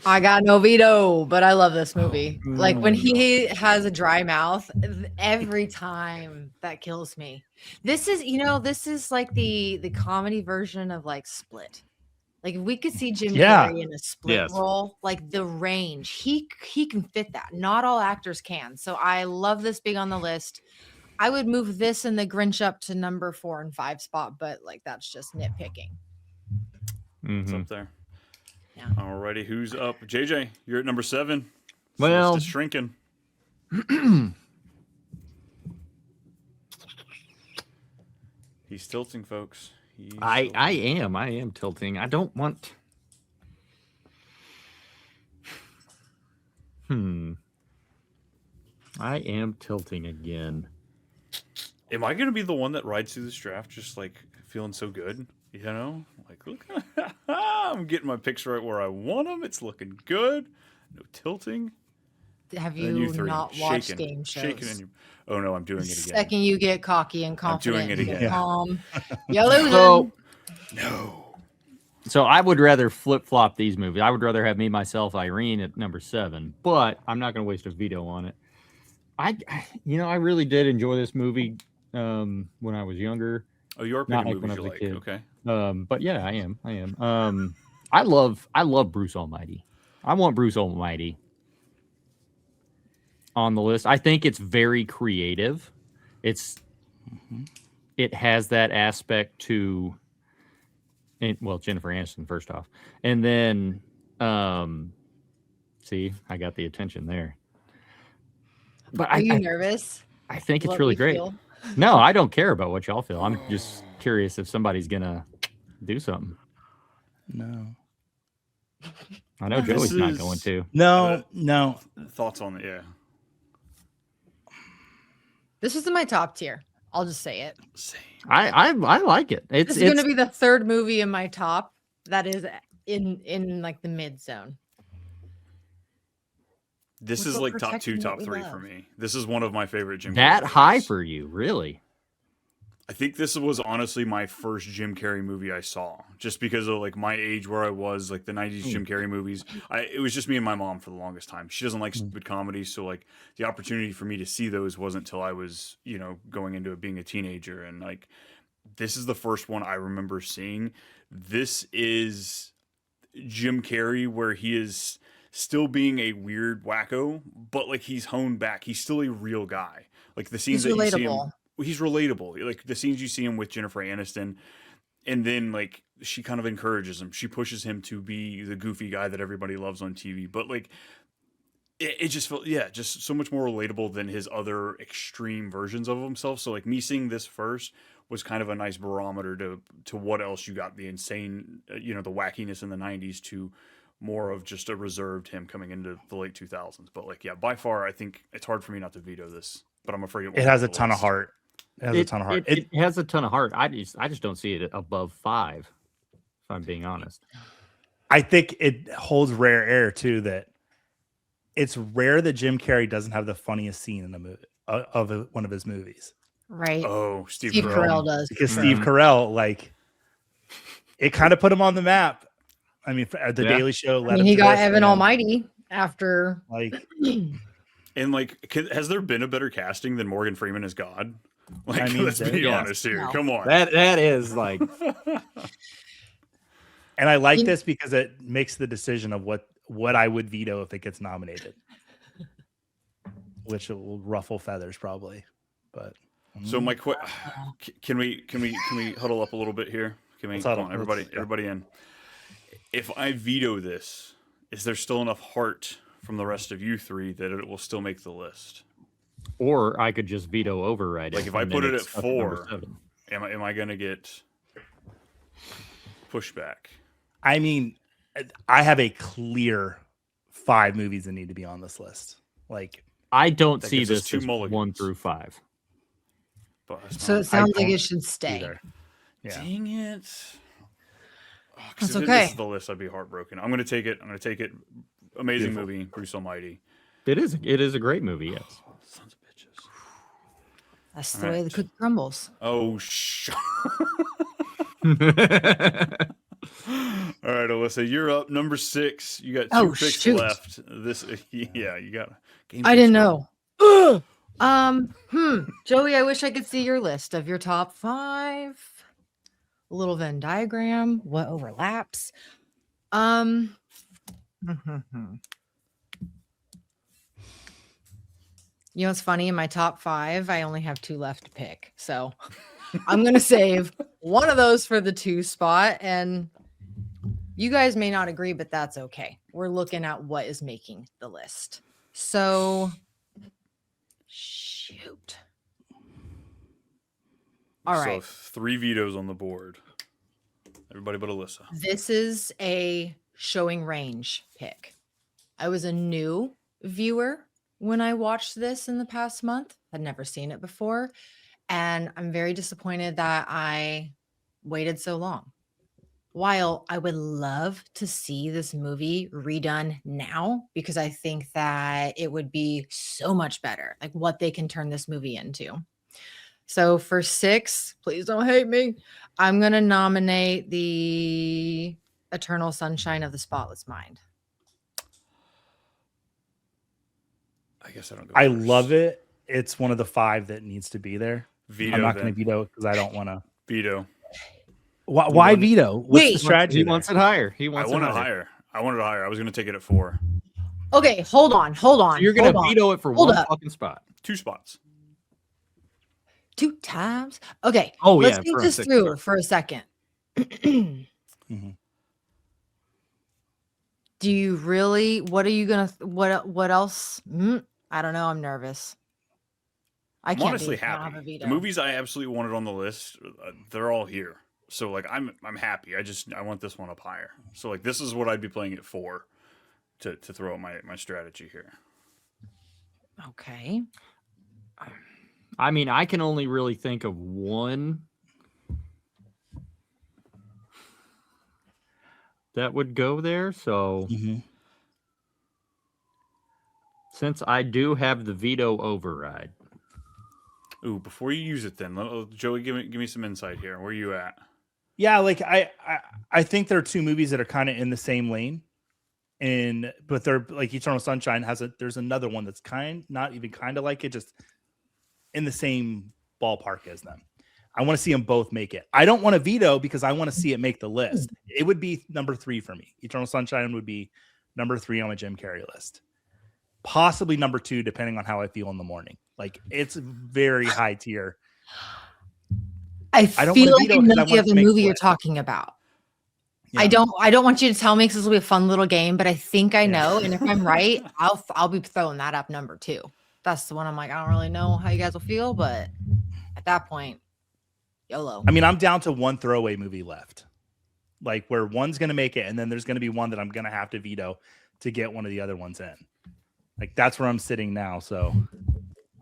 I got no veto, but I love this movie. Like when he has a dry mouth, every time that kills me. This is like the comedy version of like Split. Like if we could see Jim Carrey in a Split role, like the range, he can fit that. Not all actors can. So I love this being on the list. I would move this and the Grinch up to number 4 and 5 spot, but like that's just nitpicking. It's up there. Yeah. Alrighty, who's up? JJ, you're at number 7. Well, it's shrinking. He's tilting, folks. I am tilting. I don't want. I am tilting again. Am I going to be the one that rides through this draft just like feeling so good? Like, look, I'm getting my picks right where I want them. It's looking good. No tilting. Have And then you three, not watched shaking, game shows? shaking, and you. Oh no, I'm doing The it again. second you get cocky and I'm doing confident, it and get again. calm, you're losing. So, No. so I would rather flip flop these movies. I would rather have Me, Myself, Irene at number 7, but I'm not going to waste a veto on it. I really did enjoy this movie when I was younger. Oh, you are Not picking like when movies I you was a like. kid. Okay. But yeah, I am. I love Bruce Almighty. I want Bruce Almighty on the list. I think it's very creative. It has that aspect to, well, Jennifer Aniston first off, and then see, I got the attention there. But Are you nervous? I think it's What really we great. feel? No, I don't care about what y'all feel. I'm just curious if somebody's gonna do something. No. I know This Joey's not is- going to. No. Thoughts on it? Yeah. This is in my top tier. I'll just say it. Same. I like it. This is going to be the third movie in my top that is in like the mid zone. This Look is what like top 2, protecting what top we 3 love. for me. This is one of my favorite Jim Carrey that high movies. for you, really. I think this was honestly my first Jim Carrey movie I saw, just because of like my age where I was, like the 90s Jim Carrey movies. It was just me and my mom for the longest time. She doesn't like stupid comedies, so like the opportunity for me to see those wasn't till I was, going into it being a teenager, and like this is the first one I remember seeing. This is Jim Carrey where he is still being a weird wacko, but like he's honed back. He's still a real guy. Like the scenes He's that you see him, relatable. he's relatable. Like the scenes you see him with Jennifer Aniston, and then like she kind of encourages him. She pushes him to be the goofy guy that everybody loves on TV. But like it just felt, just so much more relatable than his other extreme versions of himself. So like me seeing this first was kind of a nice barometer to what else you got, the insane, the wackiness in the 90s to more of just a reserved him coming into the late 2000s. But like, yeah, by far, I think it's hard for me not to veto this, but I'm afraid It has a ton of heart. It has a ton of heart. It has a ton of heart. I just don't see it above 5, if I'm being honest. I think it holds rare air too, that it's rare that Jim Carrey doesn't have the funniest scene in the movie one of his movies. Right. Oh, Steve Carell does. Because Steve Carell, like, it kind of put him on the map. I mean, the Daily Show led him he to got this, Evan and, Almighty after. like, And like, has there been a better casting than Morgan Freeman as God? Like, I mean, let's be honest here. No. Come on. That is like and I like this because it makes the decision of what I would veto if it gets nominated, which will ruffle feathers probably. But So my can we huddle up a little bit here? Can we? Let's Come huddle. on, everybody in. If I veto this, is there still enough heart from the rest of you three that it will still make the list? or I could just veto override it. Like if I and put then it at it's up to number 4, 7. am I gonna get pushback? I mean, I have a clear 5 movies that need to be on this list. Like, I don't That see gives us this 2 as mulligans. 1 through 5. But it's So not- it sounds like don't it should stay. either. Yeah. Dang it. That's If okay. this is the list, I'd be heartbroken. I'm gonna take it. Amazing Beautiful. movie, Bruce Almighty. It is a great movie, yes. Sons of bitches. That's All the way right. the cookie crumbles. Oh, All right, Alyssa, you're up. Number 6. You got 2 Oh, picks shoot. left. You got. Game I didn't Face. know. Joey, I wish I could see your list of your top 5. A little Venn diagram. What overlaps? You know what's funny? In my top 5, I only have 2 left to pick. So I'm gonna save one of those for the 2 spot. And you guys may not agree, but that's okay. We're looking at what is making the list. So shoot. All So right. 3 vetoes on the board. Everybody but Alyssa. This is a showing range pick. I was a new viewer when I watched this in the past month. I'd never seen it before. And I'm very disappointed that I waited so long. while I would love to see this movie redone now, because I think that it would be so much better, like what they can turn this movie into. So for 6, please don't hate me, I'm going to nominate the Eternal Sunshine of the Spotless Mind. I guess I don't go I first. love it. It's one of the 5 that needs to be there. Veto. I'm not going then. to veto because I don't want to. Veto. Why veto? What's Wait. the strategy? He there? wants it higher. I want it higher. I wanted it higher. I was going to take it at 4. Okay, hold on. So you're going to hold on. veto it for Hold one up. fucking spot. 2 spots. 2 times. Okay. Oh, let's yeah, think for a this six, through sorry. for a second. Mhm. Do you really? What are you gonna? What else? I don't know. I'm nervous. I I'm can't honestly be- I don't have a happy. veto. The movies I absolutely wanted on the list, they're all here. So like I'm happy. I want this one up higher. So like this is what I'd be playing it for, to throw out my strategy here. Okay. I mean, I can only really think of one that would go there. So Mhm. since I do have the veto override, Ooh, before you use it, then Joey, give me some insight here. Where are you at? Yeah, like I think there are 2 movies that are kind of in the same lane, but they're like Eternal Sunshine there's another one that's not even kind of like it, just in the same ballpark as them. I want to see them both make it. I don't want to veto because I want to see it make the list. It would be number 3 for me. Eternal Sunshine would be number 3 on my Jim Carrey list. Possibly number 2, depending on how I feel in the morning. Like it's very high tier. I don't feel wanna like veto I because know I the want it other to make movie the you're list. talking about. Yeah. I don't want you to tell me because this will be a fun little game, but I think I Yeah. know. And if I'm right, I'll be throwing that up number 2. That's the one I'm like, I don't really know how you guys will feel, but at that point, YOLO. I mean, I'm down to 1 throwaway movie left. Like where one's going to make it, and then there's going to be one that I'm going to have to veto to get one of the other ones in. Like that's where I'm sitting now. So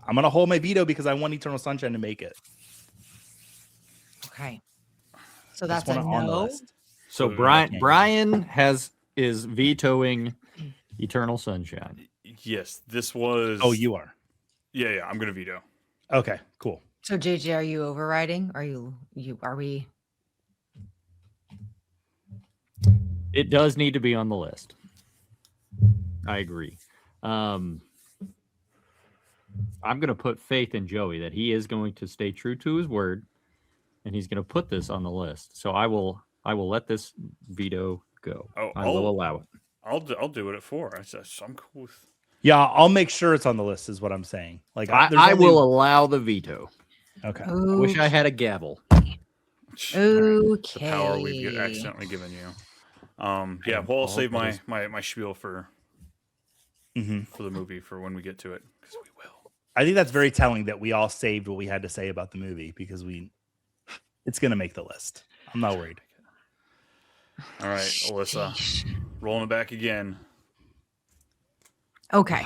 I'm going to hold my veto because I want Eternal Sunshine to make it. Okay. So That's that's a one on the no. list. so So Brian is vetoing Eternal Sunshine. Yes, this was. Oh, you are. Yeah. I'm gonna veto. Okay, cool. So JJ, are you overriding? Are we? It does need to be on the list. I agree. I'm going to put faith in Joey that he is going to stay true to his word, and he's going to put this on the list. So I will let this veto go. I will allow it. I'll do it at 4. I'm cool with. Yeah, I'll make sure it's on the list is what I'm saying. Like I will allow the veto. Okay. I wish I had a gavel. Okay. The power we've accidentally given you. Yeah, well, I'll save my spiel for the movie for when we get to it, because we will. I think that's very telling that we all saved what we had to say about the movie because it's going to make the list. I'm not worried. All right, Alyssa, rolling it back again. Okay.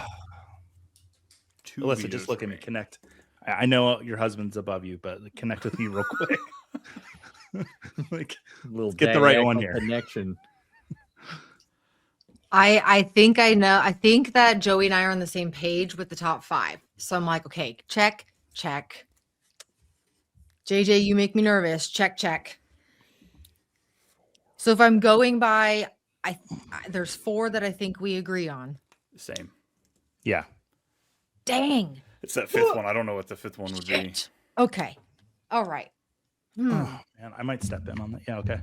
2 Alyssa, vetoes just look for at me. me. Connect. I know your husband's above you, but connect with me real quick. Like, Little get the right one diagonal here. connection. I think I know. I think that Joey and I are on the same page with the top 5. So I'm like, okay, check. JJ, you make me nervous. Check. So if I'm going by, there's 4 that I think we agree on. Same. Yeah. Dang. It's that 5th one. I don't know what the 5th one would be. Shit. Okay. All right. Oh, man, I might step in on that. Yeah, okay.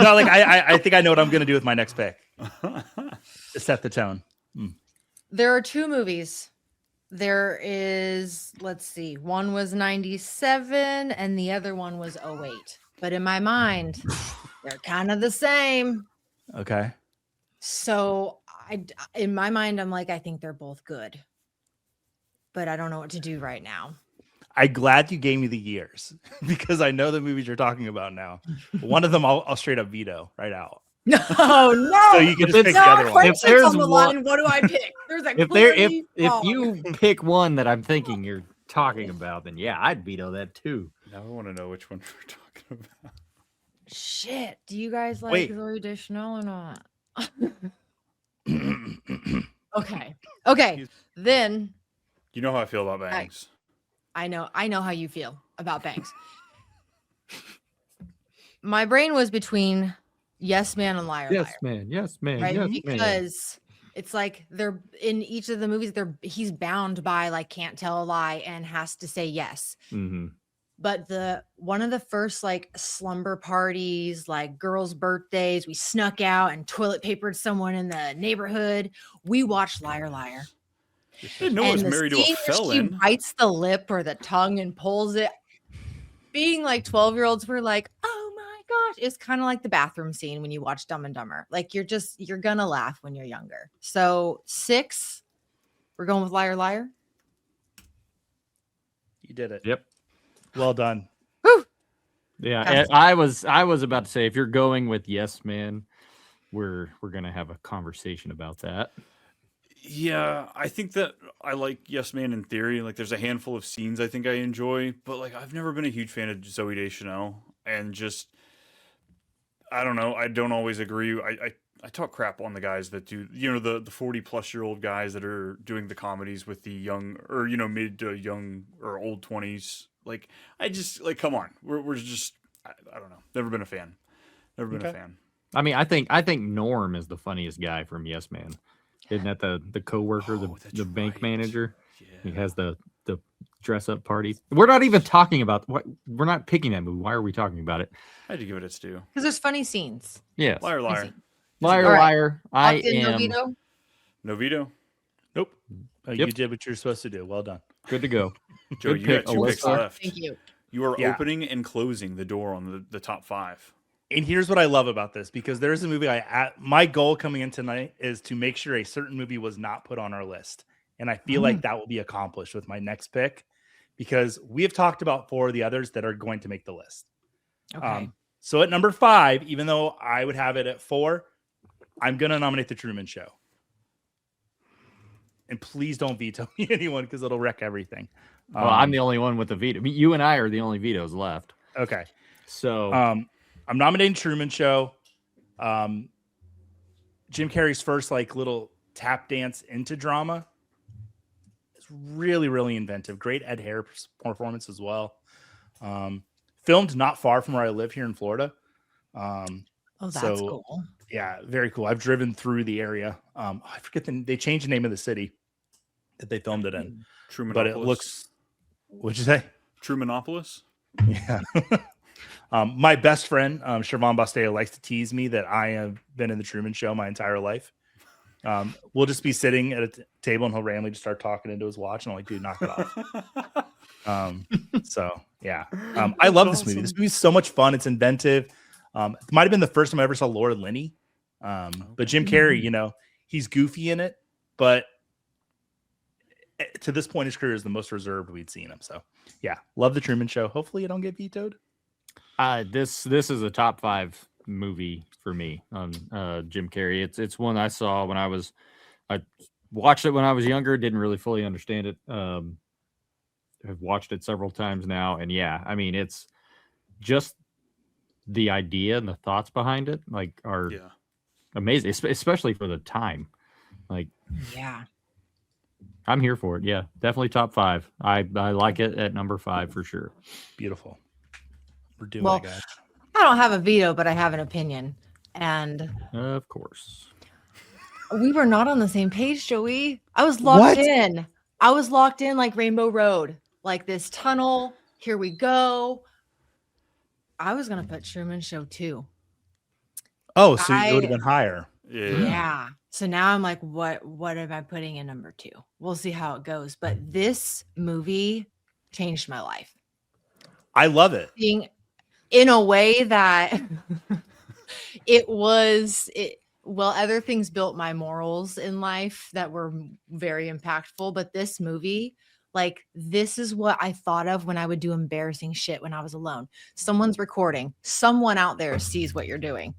No, like I think I know what I'm going to do with my next pick. To set the tone. There are 2 movies. There is, let's see, one was 97 and the other one was 08. But in my mind, they're kind of the same. Okay. So in my mind, I'm like, I think they're both good. But I don't know what to do right now. I'm glad you gave me the years because I know the movies you're talking about now. One of them I'll straight up veto right out. No, no. So you can just pick no, the other one. friendship's If there's on the one- line. What do I pick? There's a If you pick one that I'm thinking you're talking about, then yeah, I'd veto that too. Now I want to know which one we're talking about. Shit. Do you guys like Wait. Zooey Deschanel or not? Okay. Okay. Then You know how I feel about Bangs. I know how you feel about Banks. My brain was between Yes Man and Liar Yes, Liar. man. Yes, man. Right? Yes, man. Because it's like they're in each of the movies, he's bound by like can't tell a lie and has to say yes. Mm-hmm. But one of the first like slumber parties, like girls' birthdays, we snuck out and toilet papered someone in the neighborhood. We watched Liar Liar. I didn't know it was the married to a scene where she felon. bites the lip or the tongue and pulls it. Being like 12-year-olds, we're like, oh my gosh. It's kind of like the bathroom scene when you watch Dumb and Dumber. Like you're gonna laugh when you're younger. So 6, we're going with Liar Liar. You did it. Yep. Well done. Whew. Yeah, Okay. I was about to say, if you're going with Yes Man, we're gonna have a conversation about that. Yeah, I think that I like Yes Man in theory. Like, there's a handful of scenes I think I enjoy, but like, I've never been a huge fan of Zooey Deschanel, and just I don't know. I don't always agree. I talk crap on the guys that do, the 40-plus-year-old guys that are doing the comedies with the young or mid to young or old 20s. Like, I just like, come on, we're just I don't know. Never been a fan. Never been a fan. I mean, I think Norm is the funniest guy from Yes Man. Isn't that the coworker, the bank right. manager? Yeah. He has the dress up parties. We're not even talking about what we're not picking that movie. Why are we talking about it? I had to give it its due. Because there's funny scenes. Yes. Liar, liar. Liar, All right. liar. I Locked in, am Novito? No veto. Nope. Yep. You did what you're supposed to do. Well done. good to go. Joe, Good you pick, got 2 picks Alyssa. left. Thank you. You are Yeah. opening and closing the door on the top 5. And here's what I love about this, because there is a movie my goal coming in tonight is to make sure a certain movie was not put on our list. And I feel like that will be accomplished with my next pick, because we have talked about 4 of the others that are going to make the list. Okay. So at number 5, even though I would have it at 4, I'm going to nominate The Truman Show. And please don't veto me, anyone, because it'll wreck everything. Well, I'm the only one with a veto. I mean, you and I are the only vetoes left. Okay. So I'm nominating Truman Show. Jim Carrey's first like little tap dance into drama. It's really, really inventive. Great Ed Harris performance as well. Filmed not far from where I live here in Florida. That's cool. Yeah, very cool. I've driven through the area. I forget they changed the name of the city that they filmed it in, Trumanopolis. but it looks. What'd you say? Trumanopolis. Yeah. My best friend, Siobhan Basteo, likes to tease me that I have been in the Truman Show my entire life. We'll just be sitting at a table and he'll randomly just start talking into his watch, and I'm like, dude, knock it off. So yeah, I love this movie. This movie's so much fun. It's inventive. It might have been the first time I ever saw Laura Linney. But Jim Carrey, he's goofy in it, but to this point, his career is the most reserved we'd seen him. So yeah, love the Truman Show. Hopefully you don't get vetoed. this is a top 5 movie for me on Jim Carrey. It's one I saw when I watched it when I was younger. Didn't really fully understand it. I've watched it several times now, and yeah, I mean, it's just the idea and the thoughts behind it are amazing, especially for the time. Yeah. I'm here for it. Yeah, definitely top 5. I like it at number 5 for sure. Beautiful. We're doing it, guys. I don't have a veto, but I have an opinion. And Of course. we were not on the same page, Joey. I was locked in. I was locked in like Rainbow Road, like this tunnel. Here we go. I was going to put Truman Show 2. Oh, so it would have been higher. Yeah. So now I'm like, what am I putting in number 2? We'll see how it goes. But this movie changed my life. I love it. Being in a way that other things built my morals in life that were very impactful. But this movie, this is what I thought of when I would do embarrassing shit when I was alone. Someone's recording. Someone out there sees what you're doing.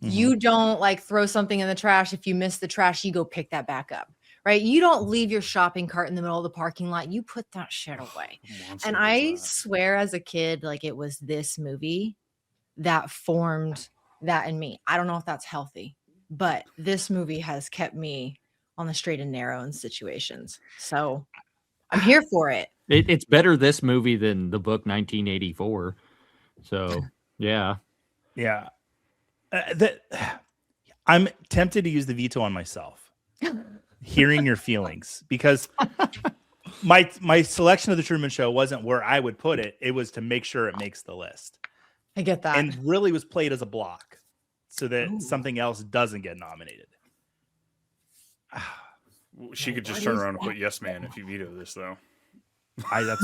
Mm-hmm. You don't throw something in the trash. If you miss the trash, you go pick that back up, right? You don't leave your shopping cart in the middle of the parking lot. You put that shit away. And I swear as a kid, it was this movie that formed that in me. I don't know if that's healthy, but this movie has kept me on the straight and narrow in situations. So I'm here for it. It's better this movie than the book 1984. So yeah. I'm tempted to use the veto on myself. Hearing your feelings, because my selection of the Truman Show wasn't where I would put it. It was to make sure it makes the list. I get that. And really was played as a block so that something else doesn't get nominated. She could just turn around and put yes man if you veto this, though.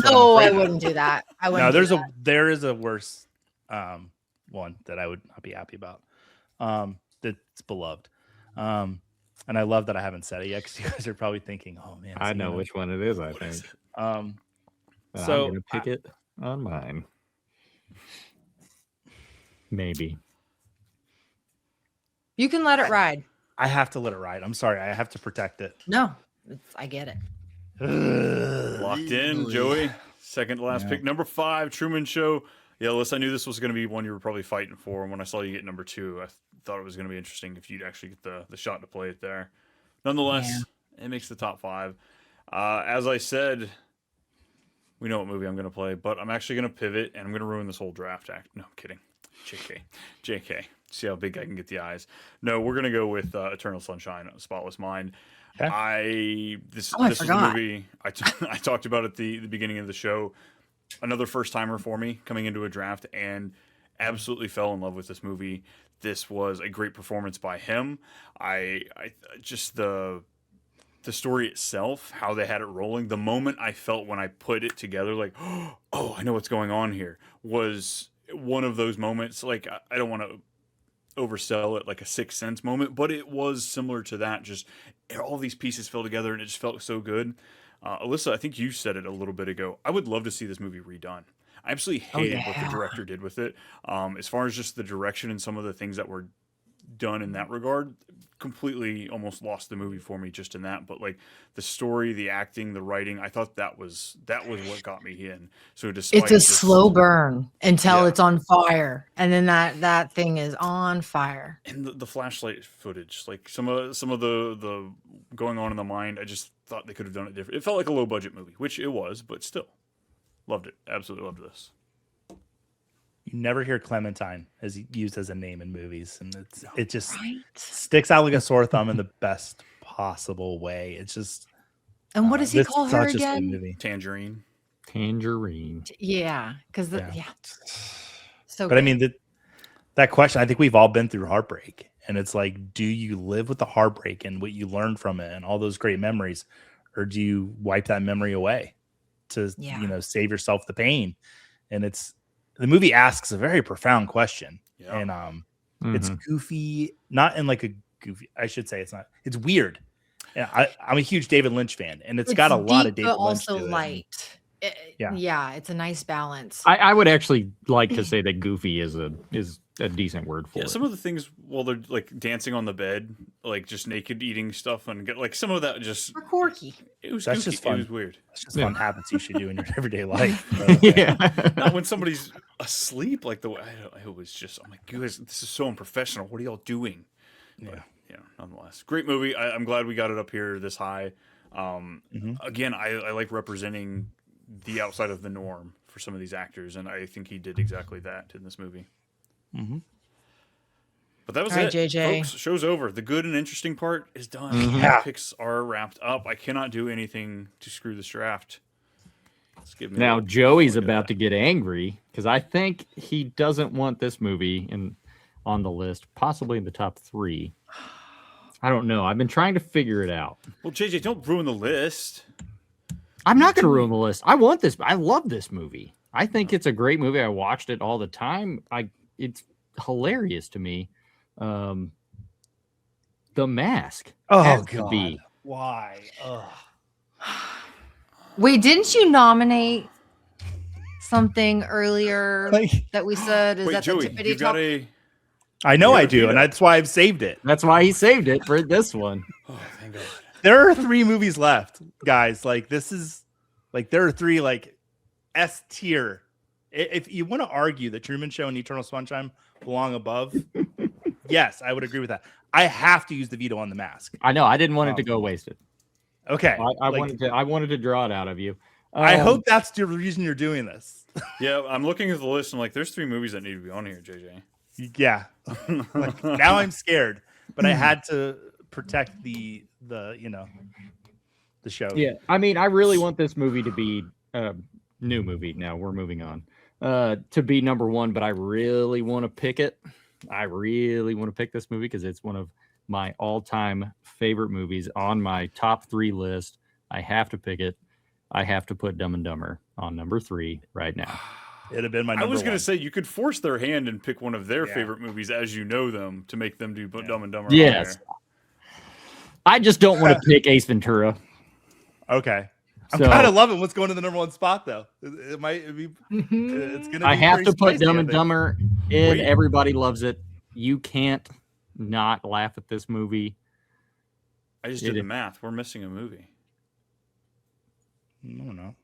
No, I wouldn't do that. I wouldn't. No, there is a worse one that I would not be happy about. That's beloved. And I love that I haven't said it yet, because you guys are probably thinking, "Oh man, I know which one it is." I think. So I'm gonna pick it on mine. Maybe you can let it ride. I have to let it ride. I'm sorry, I have to protect it. No, I get it. Locked in, Joey. Second to last pick, number 5, Truman Show. Yeah, Alyssa, I knew this was going to be one you were probably fighting for. And when I saw you get number 2, I thought it was going to be interesting if you'd actually get the shot to play it there. Nonetheless, it makes the top 5. As I said, we know what movie I'm going to play, but I'm actually going to pivot, and I'm going to ruin this whole draft act. No, I'm kidding. JK. See how big I can get the eyes. No, we're going to go with Eternal Sunshine of the Spotless Mind. Okay. This is a movie I talked about at the beginning of the show. Another first timer for me coming into a draft, and absolutely fell in love with this movie. This was a great performance by him. I just the story itself, how they had it rolling, the moment I felt when I put it together, like, oh, I know what's going on here, was one of those moments. Like, I don't want to oversell it like a Sixth Sense moment, but it was similar to that. Just all these pieces fell together, and it just felt so good. Alyssa, I think you said it a little bit ago. I would love to see this movie redone. I absolutely hated what the director did with it. As far as just the direction and some of the things that were done in that regard, completely almost lost the movie for me just in that. But like the story, the acting, the writing, I thought that was what got me in. So despite it's a slow burn until it's on fire, and then that thing is on fire. And the flashlight footage, like some of the going on in the mind, I just thought they could have done it different. It felt like a low budget movie, which it was, but still loved it. Absolutely loved this. You never hear Clementine as used as a name in movies, and it just sticks out like a sore thumb in the best possible way. It's just. And what does he call her again? Tangerine. Yeah, because So, but I mean that question. I think we've all been through heartbreak, and it's like, do you live with the heartbreak and what you learned from it and all those great memories, or do you wipe that memory away to save yourself the pain? And the movie asks a very profound question, and it's goofy, not in like a goofy. I should say it's not. It's weird. And I'm a huge David Lynch fan, and it's got a lot of David Lynch. Also light. It's a nice balance. I would actually like to say that goofy is a decent word for it. Some of the things while they're like dancing on the bed, like just naked eating stuff, and get like some of that just quirky. That's goofy. Just fun. It was weird. It's just fun habits you should do in your everyday life. Not when somebody's asleep, like the way I was just. I'm like, guys, this is so unprofessional. What are y'all doing? But, nonetheless, great movie. I'm glad we got it up here this high. Again, I like representing the outside of the norm for some of these actors, and I think he did exactly that in this movie. But that was it, JJ. folks. Show's over. The good and interesting part is done. Picks are wrapped up. I cannot do anything to screw this draft. Now Joey's about to get angry because I think he doesn't want this movie on the list, possibly in the top 3. I don't know. I've been trying to figure it out. Well, JJ, don't ruin the list. I'm not going to ruin the list. I want this. I love this movie. I think it's a great movie. I watched it all the time. It's hilarious to me. The Mask. Oh God! Why? Wait, didn't you nominate something earlier that we said? Is that Joey, the tippity you got a? I know I do, and that's why I've saved it. That's why he saved it for this one. Oh, thank God. There are 3 movies left, guys. Like this is like there are 3 like S tier If you want to argue that Truman Show and Eternal Sunshine belong above, yes, I would agree with that. I have to use the veto on the mask. I know. I didn't want it to go wasted. Okay. I wanted to draw it out of you. I hope that's the reason you're doing this. Yeah, I'm looking at the list and like, there's 3 movies that need to be on here, JJ. Yeah. Like, now I'm scared, but I had to protect the show. Yeah, I mean, I really want this movie to be new movie. Now we're moving on to be number 1, but I really want to pick it. I really want to pick this movie because it's one of my all-time favorite movies on my top 3 list. I have to pick it. I have to put Dumb and Dumber on number 3 right now. It'd have been my number I was going one. to say you could force their hand and pick one of their favorite movies as you know them to make them do Dumb and Dumber. Yes. I just don't want to pick Ace Ventura. Okay. I'm So- kind of loving what's going to the number 1 spot, though. It might be. It's gonna. I be have pretty to put spicy, Dumb I and think. Dumber in. Wait. Everybody loves it. You can't not laugh at this movie. I just It did the is- math. We're missing a movie. I don't know.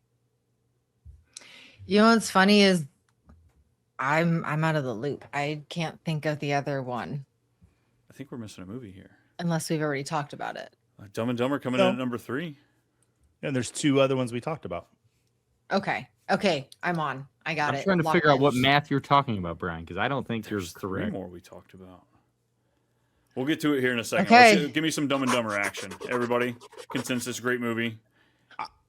You know what's funny is I'm out of the loop. I can't think of the other one I think we're missing a movie here. unless we've already talked about it. Dumb and Dumber coming No. in at number 3. And there's 2 other ones we talked about. Okay. I'm on. I got I'm it. trying to Locked figure out in. what math you're talking about, Brian, because I don't think you're There's 3 correct. more we talked about. We'll get to it here in a second. Okay. Let's give me some Dumb and Dumber action. Everybody, consensus, great movie.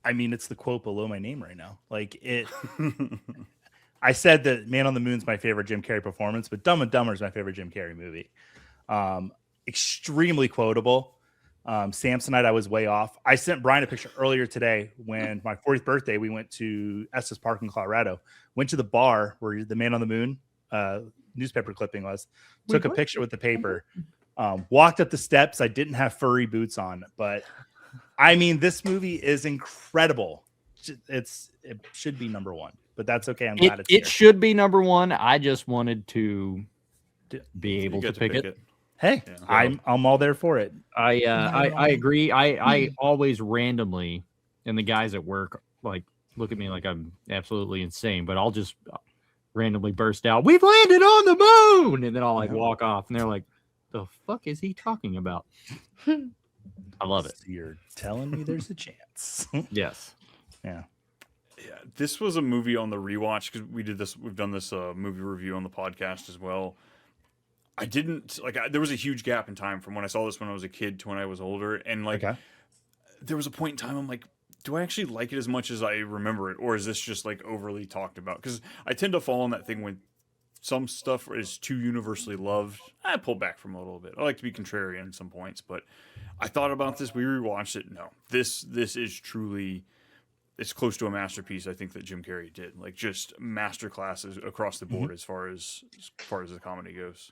I mean, it's the quote below my name right now. Like it. I said that Man on the Moon's my favorite Jim Carrey performance, but Dumb and Dumber is my favorite Jim Carrey movie. Extremely quotable. Samsonite, I was way off. I sent Brian a picture earlier today when my 40th birthday, we went to Estes Park in Colorado, went to the bar where the Man on the Moon newspaper clipping was, took a picture with the paper, walked up the steps. I didn't have furry boots on, but I mean, this movie is incredible. It should be number 1, but that's okay. I'm glad it's It here. should be number 1. I just wanted to be able You to get pick it. Hey, Yeah. I'm all there for it. I agree. I always randomly, and the guys at work like look at me like I'm absolutely insane, but I'll just randomly burst out, "We've landed on the moon," and then I'll like walk off, and they're like, "The fuck is he talking about?" I love it. So you're telling me there's a chance. Yes. Yeah. Yeah, this was a movie on the rewatch because we've done this movie review on the podcast as well. I didn't there was a huge gap in time from when I saw this when I was a kid to when I was older, and Okay. there was a point in time I'm like, do I actually like it as much as I remember it, or is this just like overly talked about? Because I tend to fall on that thing when some stuff is too universally loved. I pull back from it a little bit. I like to be contrarian at some points, but I thought about this. We rewatched it. No, this is truly. It's close to a masterpiece. I think that Jim Carrey did, like just master classes across the board as far as the comedy goes.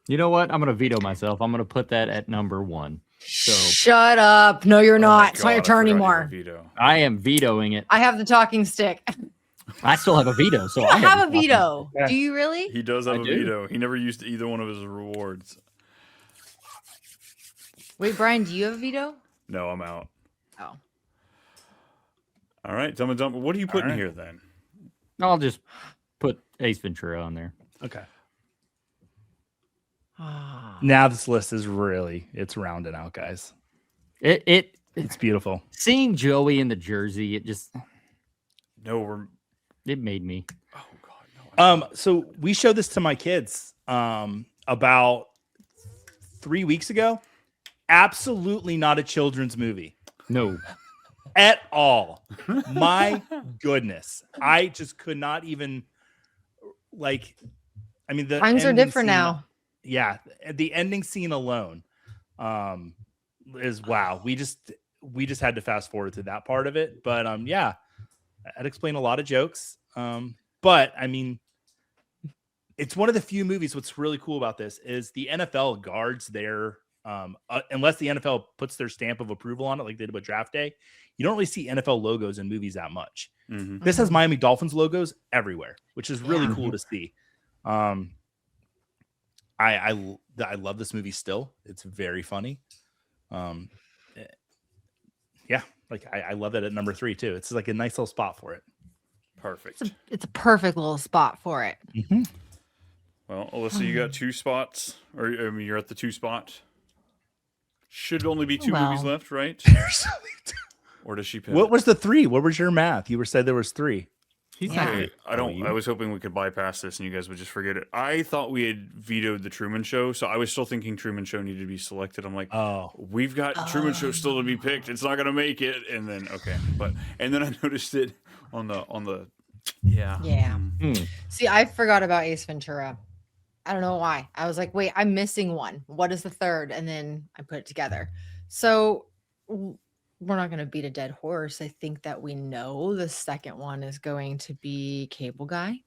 You know what? I'm gonna veto myself. I'm gonna put that at number 1. So Shut up. No, you're Oh my not. It's not God, your I turn forgot you anymore. had Veto. I am vetoing it. I have the talking stick. I still have a veto. So You I don't have a veto. Yeah. Do you really? He does have I a do. veto. He never used either one of his rewards. Wait, Brian, do you have a veto? No, I'm out. Oh. All right, Dumb and Dumber. What are you putting right. here then? I'll just put Ace Ventura on there. Okay. Ah. Now this list is it's rounding out, guys. It's It's beautiful. seeing Joey in the jersey. No, It made me. oh god, no. So we showed this to my kids about 3 weeks ago. Absolutely not a children's movie No. at all. My goodness. I just could not even the Times are ending different scene- now. Yeah, the ending scene alone is wow. We just had to fast forward to that part of it, but yeah, I'd explain a lot of jokes. But I mean, it's one of the few movies. What's really cool about this is the NFL guards their unless the NFL puts their stamp of approval on it, like they did with Draft Day. You don't really see NFL logos in movies that much. Mhm. This has Miami Dolphins logos everywhere, which is really Yeah. cool to see. I love this movie still. It's very funny. yeah, like I love it at number 3 too. It's like a nice little spot for it. Perfect. It's a perfect little spot for it. Mm-hmm. Well, Alyssa, you got 2 spots, or I mean, you're at the 2 spot. Should only be 2 movies left, right? Or does she pivot? What was the 3? What was your math? You were said there was 3. He's Yeah. not Okay, gonna I was hoping we could bypass this and you guys would just forget it. I thought we had vetoed the Truman Show, so I was still thinking Truman Show needed to be selected. I'm like, Oh, we've got Truman Show still to be picked. It's not gonna make it. And then and then I noticed it on the yeah. See, I forgot about Ace Ventura. I don't know why. I was like, wait, I'm missing one. What is the third? And then I put it together. So we're not going to beat a dead horse. I think that we know the second one is going to be Cable Guy.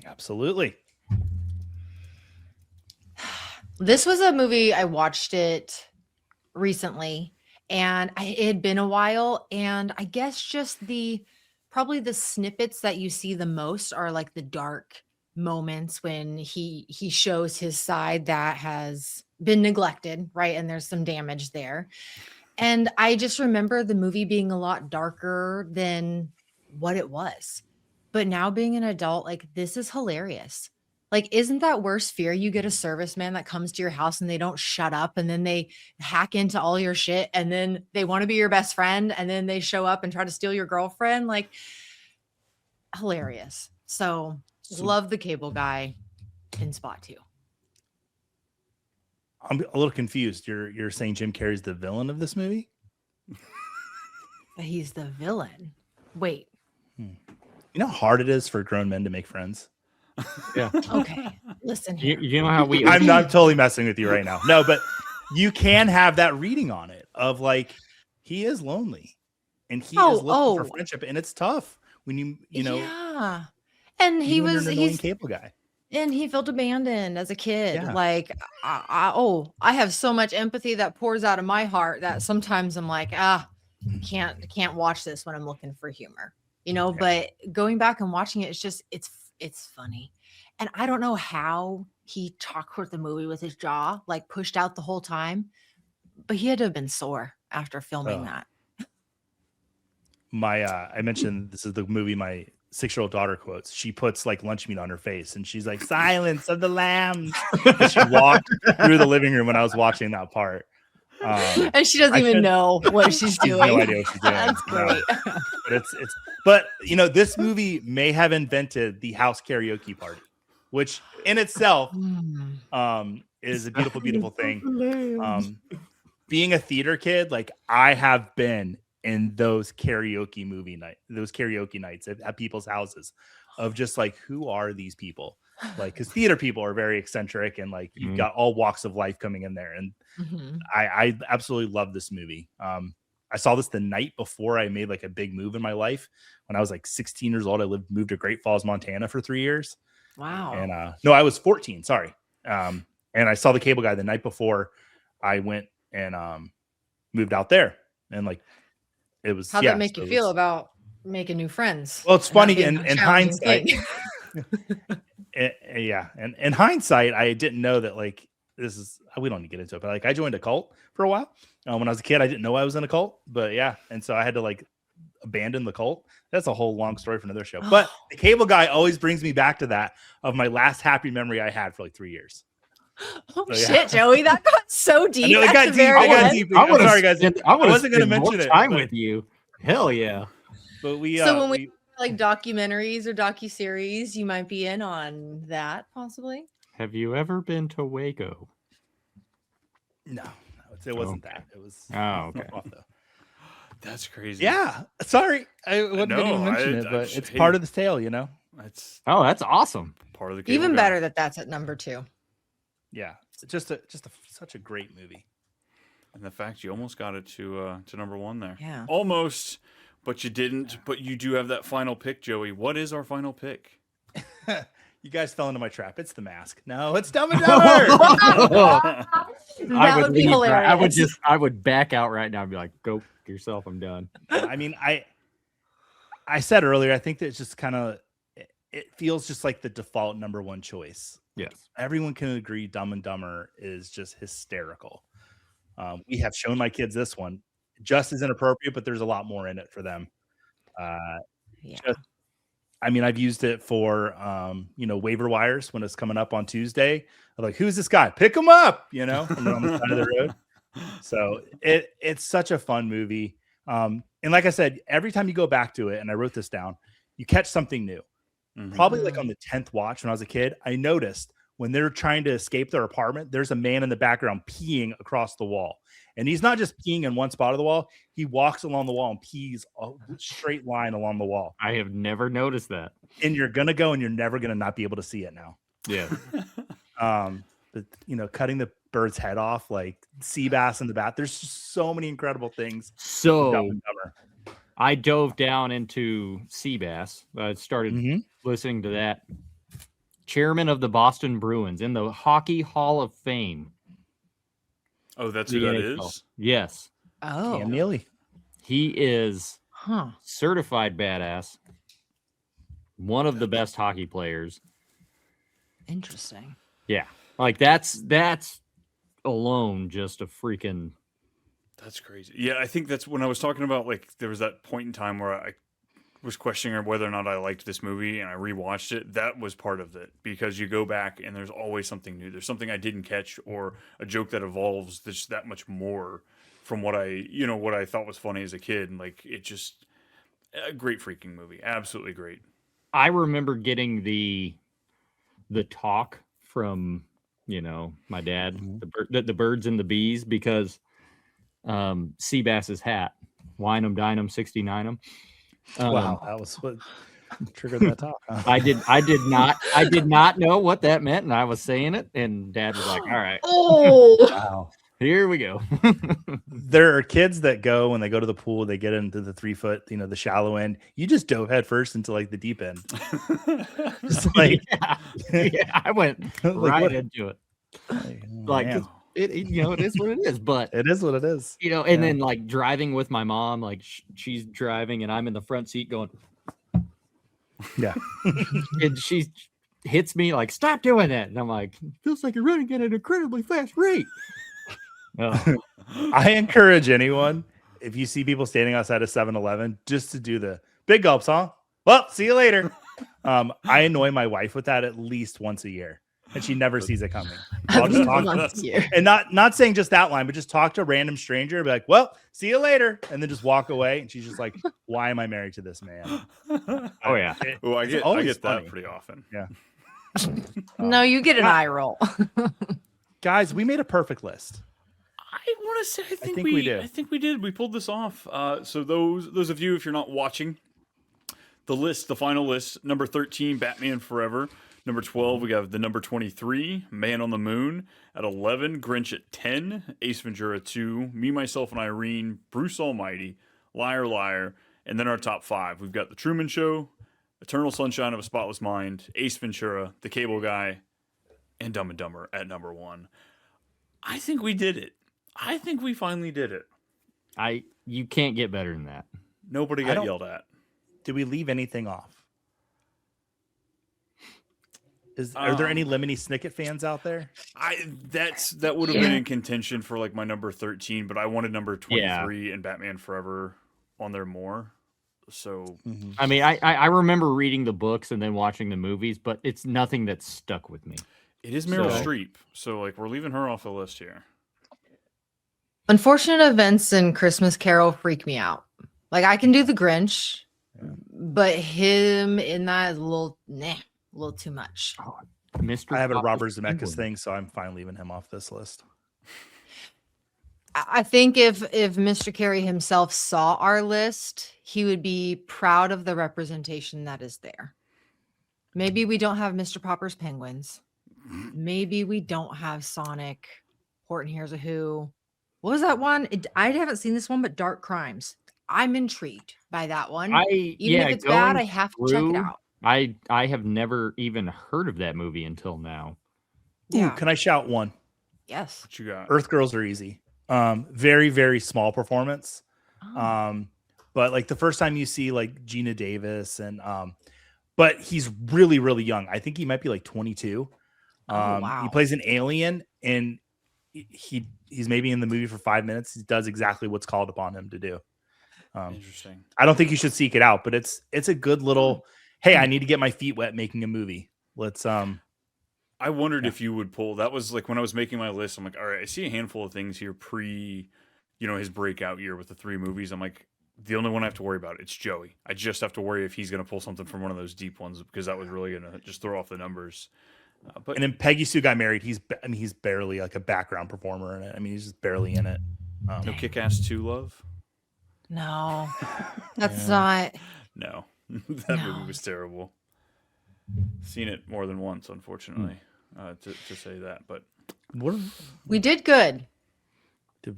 absolutely. This was a movie, I watched it recently and it had been a while. And I guess just probably the snippets that you see the most are like the dark moments when he shows his side that has been neglected, right? And there's some damage there. And I just remember the movie being a lot darker than what it was. But now being an adult, like this is hilarious. Like, isn't that worst fear? You get a serviceman that comes to your house and they don't shut up and then they hack into all your shit and then they want to be your best friend and then they show up and try to steal your girlfriend. Like, hilarious. So love the Cable Guy in spot 2. I'm a little confused. You're saying Jim Carrey's the villain of this movie? He's the villain. Wait. You know how hard it is for grown men to make friends? Yeah. Okay. Listen here. You know how we I'm not totally messing with you right now. No, but you can have that reading on it of like he is lonely and he is looking for friendship, and it's tough when you know. Yeah. And he's Cable Guy. And he felt abandoned as a kid. Yeah. Like, I have so much empathy that pours out of my heart that sometimes I'm like, can't watch this when I'm looking for humor, you know. Yeah. But going back and watching it, it's just it's funny. And I don't know how he talked with the movie with his jaw like pushed out the whole time, but he had to have been sore after filming that. I mentioned this is the movie my 6-year-old daughter quotes. She puts like lunch meat on her face and she's like, "Silence of the lambs." She walked through the living room when I was watching that part. And she doesn't even know what she's doing. No idea what she's doing. That's great. But you know, this movie may have invented the house karaoke party, which in itself is a beautiful, beautiful thing. Being a theater kid, like I have been in those karaoke nights at people's houses of just like, who are these people? Like, because theater people are very eccentric and like you've got all walks of life coming in there. And I absolutely love this movie. I saw this the night before I made like a big move in my life. When I was like 16 years old, I moved to Great Falls, Montana for 3 years. Wow. And no, I was 14. Sorry. And I saw the Cable Guy the night before I went and moved out there. And like, it was. How'd that make you feel about making new friends? Well, it's funny in hindsight. Yeah. And in hindsight, I didn't know that like this is, we don't need to get into it, but like I joined a cult for a while. When I was a kid, I didn't know I was in a cult, but yeah. And so I had to like abandon the cult. That's a whole long story for another show. But the Cable Guy always brings me back to that of my last happy memory I had for like 3 years. Oh so, yeah. Shit, Joey, that got so deep. It got deep. I got deep. I'm sorry, guys. I wasn't going to mention it. Time with you. Hell yeah. But we. So when we like documentaries or docuseries, you might be in on that possibly. Have you ever been to Waco? No, it wasn't that. It was. Oh, okay. That's crazy. Yeah. Sorry, I wasn't going to mention it, but it's part of the tale, you know. That's awesome. Part of the even better that's at number 2. Yeah, it's just such a great movie. And the fact you almost got it to number 1 there. Yeah. Almost, but you didn't. But you do have that final pick, Joey. What is our final pick? You guys fell into my trap. It's The Mask. No, it's Dumb and Dumber. That would be hilarious. I would back out right now and be like, go yourself. I'm done. I mean, I said earlier, I think that it's just kind of, it feels just like the default number 1 choice. Yes. Everyone can agree Dumb and Dumber is just hysterical. We have shown my kids this one, just as inappropriate, but there's a lot more in it for them. Yeah. Just, I mean, I've used it for waiver wires when it's coming up on Tuesday. I'm like, who's this guy? Pick him up, and they're on the side of the road. So it's such a fun movie. And like I said, every time you go back to it, and I wrote this down, you catch something new. Probably like on the 10th watch when I was a kid, I noticed when they're trying to escape their apartment, there's a man in the background peeing across the wall. And he's not just peeing in one spot of the wall. He walks along the wall and pees a straight line along the wall. I have never noticed that. And you're going to go and you're never going to not be able to see it now. Yeah. But cutting the bird's head off, like sea bass in the bath. There's just so many incredible things. So I dove down into sea bass. I started listening to that. Chairman of the Boston Bruins in the Hockey Hall of Fame. Oh, that's who that is? Yes. Oh. Cam Neely. He is certified badass. One of the best hockey players. Interesting. Yeah. Like that's alone just a freaking... That's crazy. Yeah, I think that's when I was talking about, like, there was that point in time where I was questioning whether or not I liked this movie, and I rewatched it. That was part of it, because you go back and there's always something new. There's something I didn't catch, or a joke that evolves just that much more from what I thought was funny as a kid. And like, it just a great freaking movie. Absolutely great. I remember getting the talk from, my dad, the birds and the bees, because Seabass's hat, wine 'em, dine 'em, 69 'em. Wow, that was what triggered that talk. Huh? I did not know what that meant, and I was saying it, and Dad was like, "All right, Wow, here we go." There are kids that go when they go to the pool, they get into the 3 foot, the shallow end. You just dove head first into like the deep end. Just like, yeah, I went right into it. Like, it is what it is, but it is what it is. And then like driving with my mom, like she's driving and I'm in the front seat going, yeah. And she hits me like, "Stop doing that." And I'm like, "Feels like you're running at an incredibly fast rate." I encourage anyone, if you see people standing outside of 7-Eleven, just to do the big gulps, huh? Well, see you later. I annoy my wife with that at least once a year, and she never sees it coming. I'll just talk and not saying just that line, but just talk to a random stranger and be like, "Well, see you later," and then just walk away. And she's just like, "Why am I married to this man?" Oh yeah. I get that pretty often. Yeah. No, you get an eye roll. Guys, we made a perfect list. I want to say I think we did. I think we did. We pulled this off. So those of you, if you're not watching the final list, number 13, Batman Forever. Number 12, we have the number 23, Man on the Moon. At 11, Grinch at 10, Ace Ventura 2, Me, Myself, and Irene, Bruce Almighty, Liar, Liar. And then our top 5, we've got The Truman Show, Eternal Sunshine of a Spotless Mind, Ace Ventura, The Cable Guy, and Dumb and Dumber at number 1. I think we did it. I think we finally did it. You can't get better than that. Nobody got yelled at. Did we leave anything off? Are there any Lemony Snicket fans out there? That would have been in contention for like my number 13, but I wanted number 23 and Batman Forever on there more. So I mean, I remember reading the books and then watching the movies, but it's nothing that's stuck with me. It is Meryl Streep, so like we're leaving her off the list here. Unfortunate events in Christmas Carol freak me out. Like, I can do the Grinch, but him in that is a little too much. Mr. I have a Robert Zemeckis thing, so I'm fine leaving him off this list. I think if Mr. Carey himself saw our list, he would be proud of the representation that is there. Maybe we don't have Mr. Popper's Penguins. Maybe we don't have Sonic. Horton Hears a Who. What was that one? I haven't seen this one, but Dark Crimes. I'm intrigued by that one. Even if it's bad, I have to check it out. I have never even heard of that movie until now. Yeah. Ooh, can I shout one? Yes. What you got? Earth Girls Are Easy. Very, very small performance. But like the first time you see like Gina Davis and but he's really, really young. I think he might be like 22. Wow. He plays an alien, and he's maybe in the movie for 5 minutes. He does exactly what's called upon him to do. Interesting. I don't think you should seek it out, but it's a good little. Hey, I need to get my feet wet making a movie. Let's I wondered if you would pull. That was like when I was making my list. I'm like, all right, I see a handful of things here pre, his breakout year with the 3 movies. I'm like, the only one I have to worry about, it's Joey. I just have to worry if he's going to pull something from one of those deep ones because that was really going to just throw off the numbers. And then Peggy Sue Got Married. He's barely like a background performer in it. I mean, he's just barely in it. No Kick-Ass 2 Love? No, that's not. No, that movie was terrible. Seen it more than once, unfortunately, to say that. But We did good.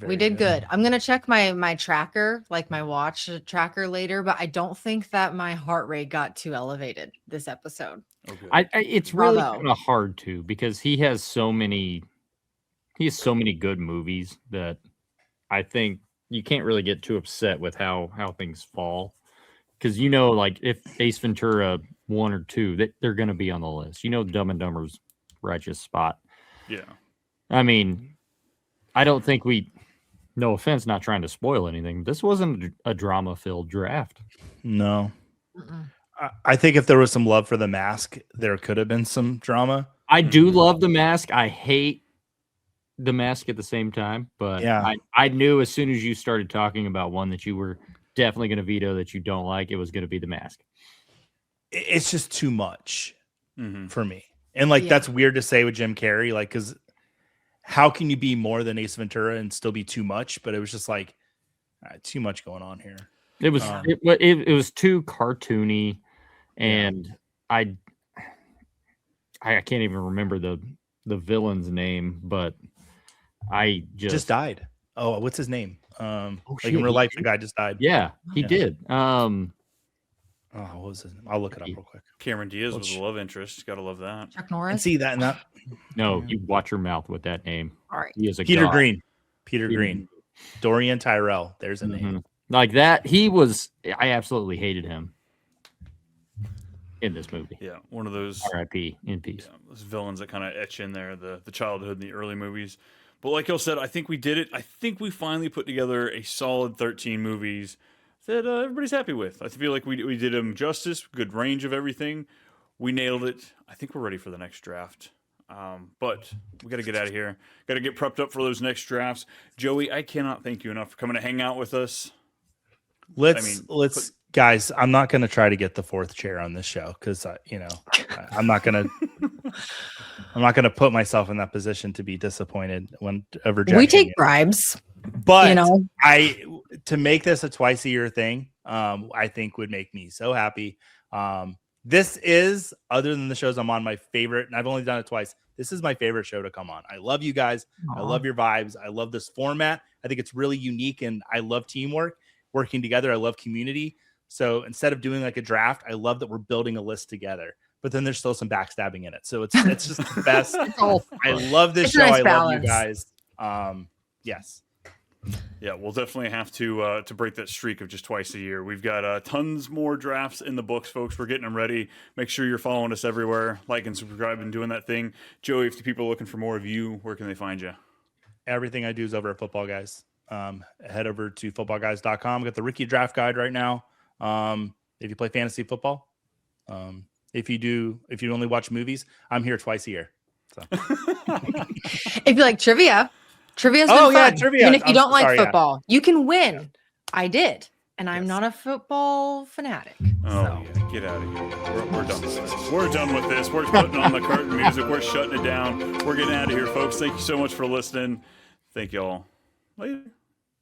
We did good. good. I'm gonna check my tracker, like my watch tracker later, but I don't think that my heart rate got too elevated this episode. okay. It's really Bravo. kind of hard to because he has so many good movies that I think you can't really get too upset with how things fall. Because like if Ace Ventura 1 or 2, that they're gonna be on the list. Dumb and Dumber's righteous spot. Yeah. I mean, I don't think no offense, not trying to spoil anything. This wasn't a drama-filled draft. No. Mm-mm. I think if there was some love for The Mask, there could have been some drama. I do love The Mask. I hate The Mask at the same time, but Yeah. I knew as soon as you started talking about one that you were definitely going to veto that you don't like, it was going to be The Mask. It's just too much Mm-hmm. for me. And like, Yeah. that's weird to say with Jim Carrey, like, because how can you be more than Ace Ventura and still be too much? But it was just like too much going on here. It was it was too cartoony, and I can't even remember the villain's name, but I Just died. Oh, what's his name? Like shit, in real he life, did? the guy just died. Yeah, he Yeah. did. Oh, what was his name? I'll look it up real quick. Cameron Diaz was a love interest. Gotta love that. Chuck And Norris. see that and that. No, you watch your mouth with that name. All right. He is a Peter god. Green. Peter Green. Dorian Tyrell. There's a name. Mhm. Like that, I absolutely hated him in this movie. Yeah, one of those. R.I.P. in peace. Yeah, those villains that kind of etch in there, the childhood in the early movies. But like y'all said, I think we did it. I think we finally put together a solid 13 movies that everybody's happy with. I feel like we did them justice, good range of everything. We nailed it. I think we're ready for the next draft. But we got to get out of here. Got to get prepped up for those next drafts. Joey, I cannot thank you enough for coming to hang out with us. Let's guys, I'm not going to try to get the 4th chair on this show because I'm not going to put myself in that position to be disappointed whenever We take bribes. But know. to make this a twice a year thing, I think would make me so happy. This is, other than the shows I'm on, my favorite, and I've only done it twice. This is my favorite show to come on. I love you guys. I love your vibes. I love this format. I think it's really unique, and I love teamwork, working together. I love community. So instead of doing like a draft, I love that we're building a list together. But then there's still some backstabbing in it. So it's just the best. I love this show. Nice I love you balance. guys. Yes. Yeah, we'll definitely have to break that streak of just twice a year. We've got tons more drafts in the books, folks. We're getting them ready. Make sure you're following us everywhere, like and subscribe, and doing that thing. Joey, if the people are looking for more of you, where can they find you? Everything I do is over at Football Guys. Head over to footballguys.com. Got the rookie draft guide right now. If you play fantasy football, if you only watch movies, I'm here twice a year. So. If you like trivia, trivia's been Oh, fun. yeah, trivia. Even if you I'm don't like sorry, yeah. football, you can win. I did, and I'm Yes. not a football fanatic. Oh, so. yeah, get out of here. We're done with this. We're done with this. We're putting on the curtain music. We're shutting it down. We're getting out of here, folks. Thank you so much for listening. Thank y'all. Later.